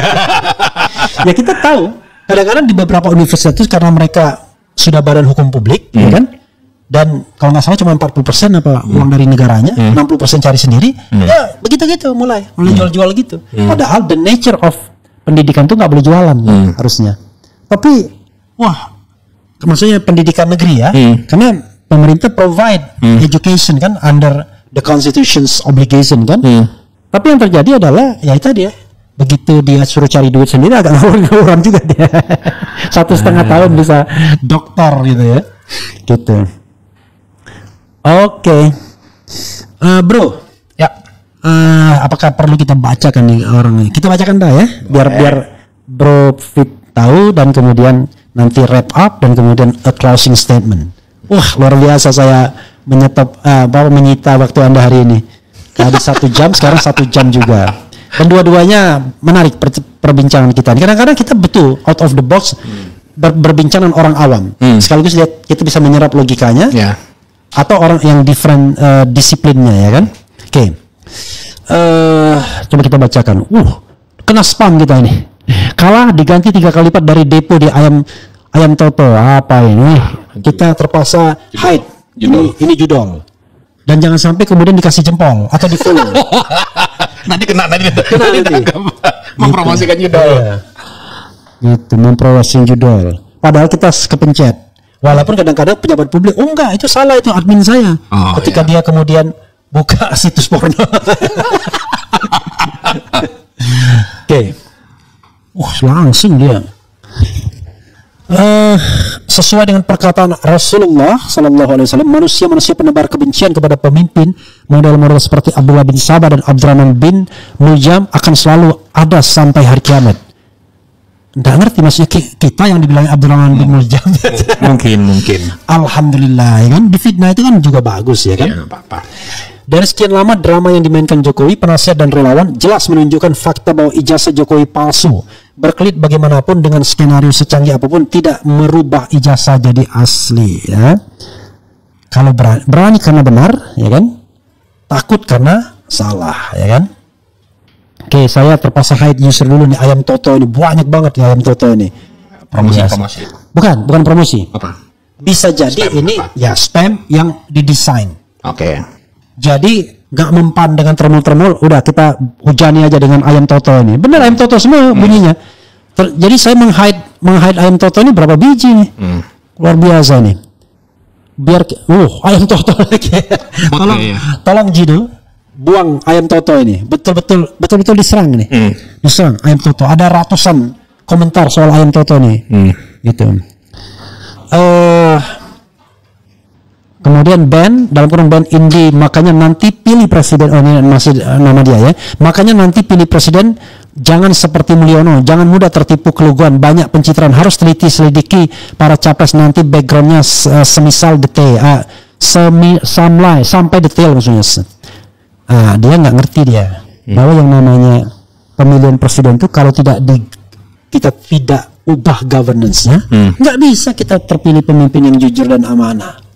Ya kita tahu, kadang-kadang di beberapa universitas karena mereka sudah badan hukum publik, ya kan? Dan kalau nggak salah cuma 40% apa uang dari negaranya, 60% cari sendiri, ya begitu mulai jual-jual gitu. Padahal the nature of pendidikan tuh nggak boleh jualan harusnya. Tapi maksudnya pendidikan negeri ya, karena pemerintah provide education kan under the constitution's obligation kan. Tapi yang terjadi adalah ya itu dia. Begitu dia suruh cari duit sendiri agak ngawur-ngawuran juga dia. 1,5 tahun bisa doktor gitu ya. Gitu. Oke. Bro. Ya. Apakah perlu kita bacakan nih orangnya? Kita bacakan dah ya. Biar Bro Fit tahu dan kemudian nanti wrap up dan kemudian a closing statement. Wah, luar biasa saya menyita waktu Anda hari ini. Tadi 1 jam, sekarang 1 jam juga. Dan dua-duanya menarik perbincangan kita. Kadang-kadang kita betul out of the box berbincang dengan orang awam. Sekaligus kita bisa menyerap logikanya. Atau orang yang different disiplinnya ya kan. Oke. Coba kita bacakan. Kena spam kita ini. Kalah diganti 3 kali lipat dari depo di ayam toto. Apa ini? Kita terpaksa hide. Ini judul. Dan jangan sampai kemudian dikasih jempol atau di follow. nanti ditangkap. Mempromosikan judul. Gitu, mempromosikan judul. Padahal kita kepencet. Walaupun kadang-kadang pejabat publik, enggak, itu salah, itu admin saya. Ketika dia kemudian buka situs porno. Oke. Langsung dia. Sesuai dengan perkataan Rasulullah SAW, manusia penebar kebencian kepada pemimpin model-model seperti Abdullah bin Sabah dan Abdurrahman bin Muljam akan selalu ada sampai hari kiamat. Nggak ngerti maksudnya kita yang dibilang Abdurrahman bin Muljam. Mungkin. Alhamdulillah ya kan, difitnah itu kan juga bagus ya kan. Apa-apa. Dari sekian lama drama yang dimainkan Jokowi, penasihat dan relawan jelas menunjukkan fakta bahwa ijazah Jokowi palsu. Berkelit bagaimanapun dengan skenario secanggih apapun tidak merubah ijazah jadi asli ya. Kalau berani karena benar ya kan, takut karena salah ya kan. Oke, saya terpaksa hide user dulu nih, ayam toto ini banyak banget ya, ayam toto ini. Promosi. Bukan promosi. Apa? Bisa jadi spam, ini ya spam yang didesain. Oke. Jadi nggak mempan dengan tremol-tremol, udah kita hujani aja dengan ayam toto ini. Bener ayam toto semua bunyinya. Jadi saya menghide ayam toto ini berapa biji nih? Luar biasa nih. Biar ayam toto lagi. Tolong Jido, buang ayam toto ini. Betul-betul diserang nih. Diserang ayam toto. Ada ratusan komentar soal ayam toto nih. Gitu. Kemudian dalam kurung band indie, makanya nanti pilih presiden, ini masih nama dia ya, makanya nanti pilih presiden jangan seperti Mulyono, jangan mudah tertipu keluguan, banyak pencitraan, harus selidiki para capres nanti backgroundnya semisal detail, sampai detail maksudnya. Dia nggak ngerti dia bahwa yang namanya pemilihan presiden itu kalau kita tidak ubah governance-nya, nggak bisa kita terpilih pemimpin yang jujur dan amanah.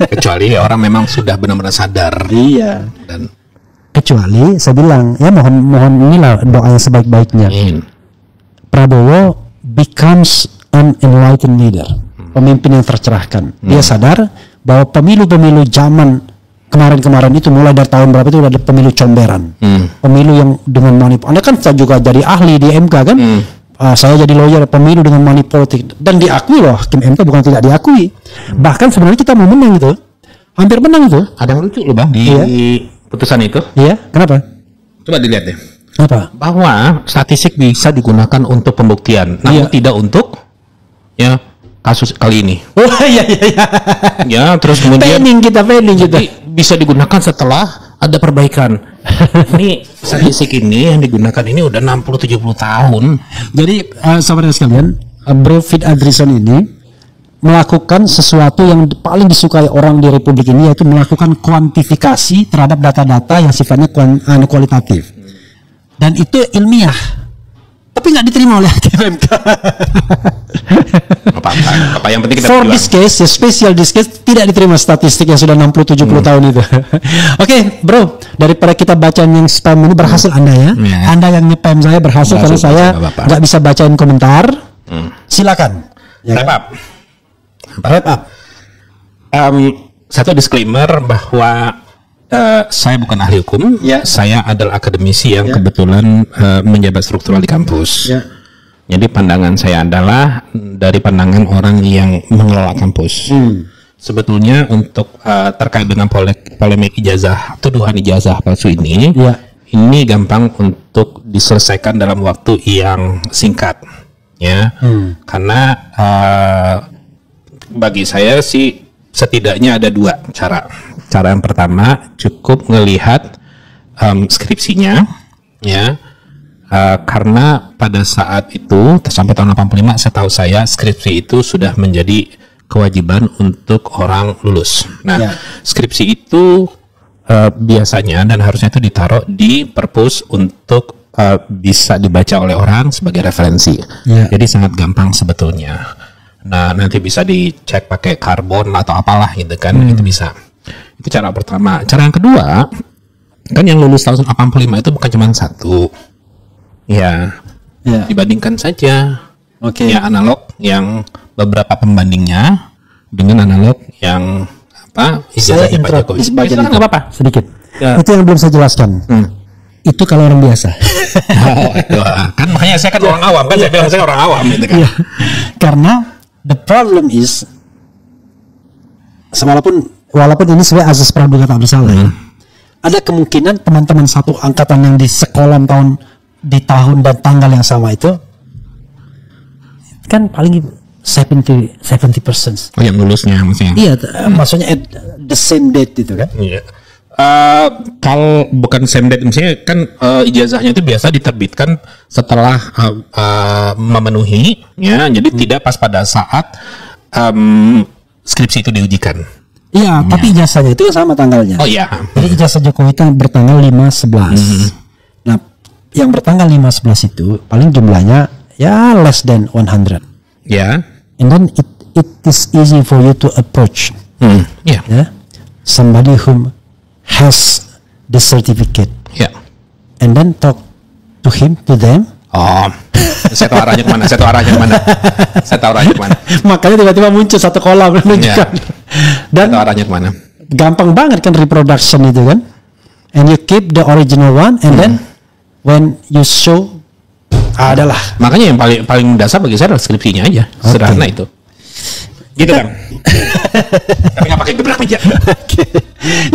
Kecuali orang memang sudah benar-benar sadar. Iya. Dan kecuali saya bilang ya mohon inilah doa yang sebaik-baiknya. Prabowo becomes an enlightened leader, pemimpin yang tercerahkan. Dia sadar bahwa pemilu-pemilu zaman kemarin-kemarin itu mulai dari tahun berapa itu ada pemilu comberan, pemilu yang dengan manipulasi. Anda kan juga jadi ahli di MK kan, saya jadi lawyer pemilu dengan money politik, dan diakui loh Hakim MK, bukan tidak diakui. Bahkan sebenarnya kita mau menang itu, hampir menang itu. Ada yang lucu loh Bang di putusan itu. Iya, kenapa? Coba dilihat deh. Apa? Bahwa statistik bisa digunakan untuk pembuktian, namun tidak untuk ya kasus kali ini. Oh iya. Ya, terus kemudian Pending kita. bisa digunakan setelah ada perbaikan. Ini statistik ini yang digunakan ini udah 60-70 tahun. Jadi sahabat sekalian, Bro Fit Adrison ini melakukan sesuatu yang paling disukai orang di Republik ini, yaitu melakukan kuantifikasi terhadap data-data yang sifatnya kualitatif, dan itu ilmiah, tapi nggak diterima oleh MK. Apa yang penting kita For this case, special this case, tidak diterima statistik yang sudah 60-70 tahun itu. Oke, bro, daripada kita bacain yang spam ini, berhasil Anda ya. Anda yang nge-spam saya berhasil karena saya nggak bisa bacain komentar. Silakan. Wrap up. Satu disclaimer bahwa saya bukan ahli hukum. Saya adalah akademisi yang kebetulan menjabat struktural di kampus. Jadi pandangan saya adalah dari pandangan orang yang mengelola kampus. Sebetulnya untuk terkait dengan polemik ijazah, tuduhan ijazah palsu ini, ini gampang untuk diselesaikan dalam waktu yang singkat, ya. Karena bagi saya sih setidaknya ada dua cara. Cara yang pertama, cukup melihat skripsinya, ya. Karena pada saat itu sampai tahun 85, setahu saya skripsi itu sudah menjadi kewajiban untuk orang lulus. Nah, skripsi itu biasanya dan harusnya itu ditaruh di perpus untuk bisa dibaca oleh orang sebagai referensi. Jadi sangat gampang sebetulnya. Nah, nanti bisa dicek pakai karbon atau apalah gitu kan, itu bisa. Itu cara pertama. Cara yang kedua, kan yang lulus tahun 85 itu bukan cuma satu. Dibandingkan saja. Ya, analog yang beberapa pembandingnya dengan analog yang ijazahnya Pak Jokowi. Silakan, nggak apa-apa, sedikit. Itu yang belum saya jelaskan. Itu kalau orang biasa. Kan makanya saya kan orang awam, kan saya bilang saya orang awam gitu kan. Karena the problem is, walaupun ini sebenarnya azas praduga tak bersalah, ada kemungkinan teman-teman satu angkatan yang di sekolah di tahun dan tanggal yang sama itu kan paling 70%. Oh, yang lulusnya maksudnya? Iya, maksudnya at the same date itu kan? Iya. Kalau bukan same date, misalnya kan ijazahnya itu biasa diterbitkan setelah memenuhi, ya. Jadi tidak pas pada saat skripsi itu diujikan. Iya, tapi ijazahnya itu sama tanggalnya. Oh iya. Jadi ijazah Jokowi itu bertanggal 5/11. Nah, yang bertanggal 5/11 itu paling jumlahnya ya less than 100. And then it is easy for you to approach. Somebody whom has the certificate. And then talk to them. Oh, saya tahu arahnya kemana. Makanya tiba-tiba muncul satu kolam menunjukkan. Dan tahu arahnya kemana. Gampang banget kan reproduction itu kan. And you keep the original one, and then when you show adalah. Makanya yang paling dasar bagi saya adalah skripsinya aja. Sederhana itu. Gitu kan. Tapi nggak pakai gebrak meja.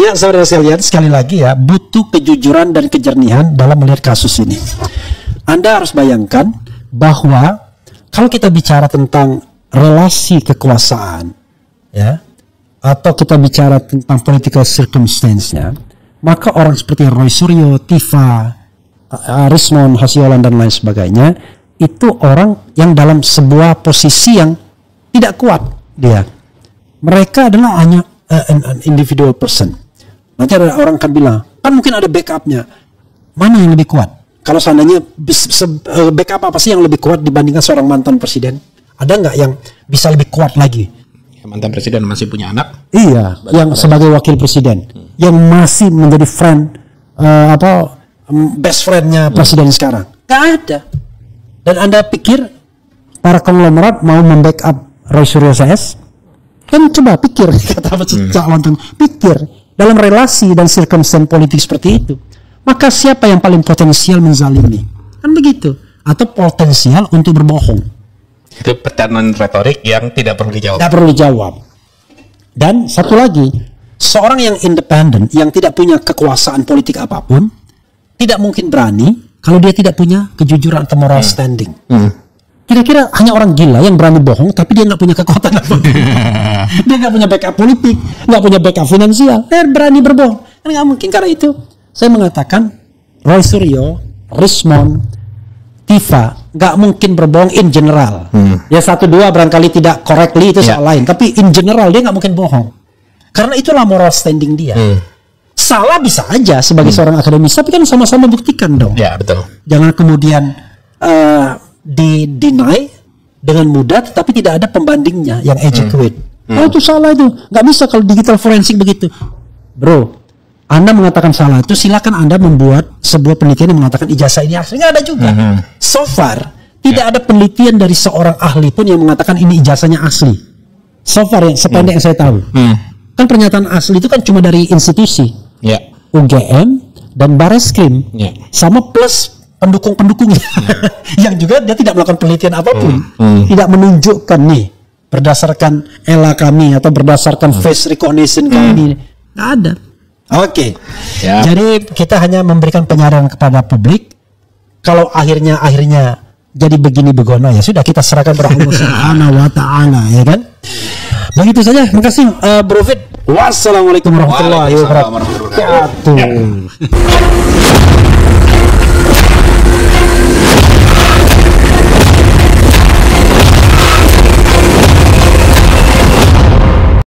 Ya, saudara sekalian, sekali lagi ya, butuh kejujuran dan kejernihan dalam melihat kasus ini. Anda harus bayangkan bahwa kalau kita bicara tentang relasi kekuasaan, ya, atau kita bicara tentang political circumstance-nya, maka orang seperti Roy Suryo, Tifa, Rismon, Hasyolan dan lain sebagainya, itu orang yang dalam sebuah posisi yang tidak kuat dia. Mereka adalah hanya an individual person. Nanti ada orang akan bilang, kan mungkin ada backupnya. Mana yang lebih kuat? Kalau seandainya backup apa sih yang lebih kuat dibandingkan seorang mantan presiden? Ada nggak yang bisa lebih kuat lagi? Mantan presiden masih punya anak? Iya, yang sebagai wakil presiden, yang masih menjadi best friendnya presiden sekarang. Gak ada. Dan Anda pikir para konglomerat mau membackup Roy Suryo CS? Kan coba pikir, kata Cak Lontong, pikir dalam relasi dan circumstance politik seperti itu. Maka siapa yang paling potensial menzalimi? Kan begitu. atau potensial untuk berbohong. Itu pertanyaan retorik yang tidak perlu dijawab. Tidak perlu dijawab. Dan satu lagi, seorang yang independen, yang tidak punya kekuasaan politik apapun, tidak mungkin berani kalau dia tidak punya kejujuran atau moral standing. Kira-kira hanya orang gila yang berani bohong, tapi dia nggak punya kekuatan apapun. Dia nggak punya backup politik, nggak punya backup finansial, dia berani berbohong. Kan nggak mungkin. Karena itu, saya mengatakan Roy Suryo, Rismond, Tifa nggak mungkin berbohong in general. Ya 1-2 barangkali tidak correctly itu soal lain, tapi in general dia nggak mungkin bohong. Karena itulah moral standing dia. Salah bisa aja sebagai seorang akademis, tapi kan sama-sama buktikan dong. Ya, betul. Jangan kemudian di-deny dengan mudah, tetapi tidak ada pembandingnya yang adequate. Oh itu salah itu, nggak bisa kalau digital forensik begitu. Bro, Anda mengatakan salah itu, silakan Anda membuat sebuah penelitian yang mengatakan ijazah ini asli. Nggak ada juga. So far, tidak ada penelitian dari seorang ahli pun yang mengatakan ini ijazahnya asli. So far, yang sependek yang saya tahu. Kan pernyataan asli itu kan cuma dari institusi. UGM dan Bareskrim. Sama plus pendukung-pendukungnya. Yang juga dia tidak melakukan penelitian apapun. Tidak menunjukkan nih, berdasarkan ELA kami atau berdasarkan face recognition kami. Nggak ada. Oke. Jadi kita hanya memberikan penyadaran kepada publik. Kalau akhirnya jadi begini begono, ya sudah, kita serahkan kepada Allah Subhanahu wa taala, ya kan? Begitu saja. Terima kasih Bro Fit. Wassalamualaikum warahmatullahi wabarakatuh.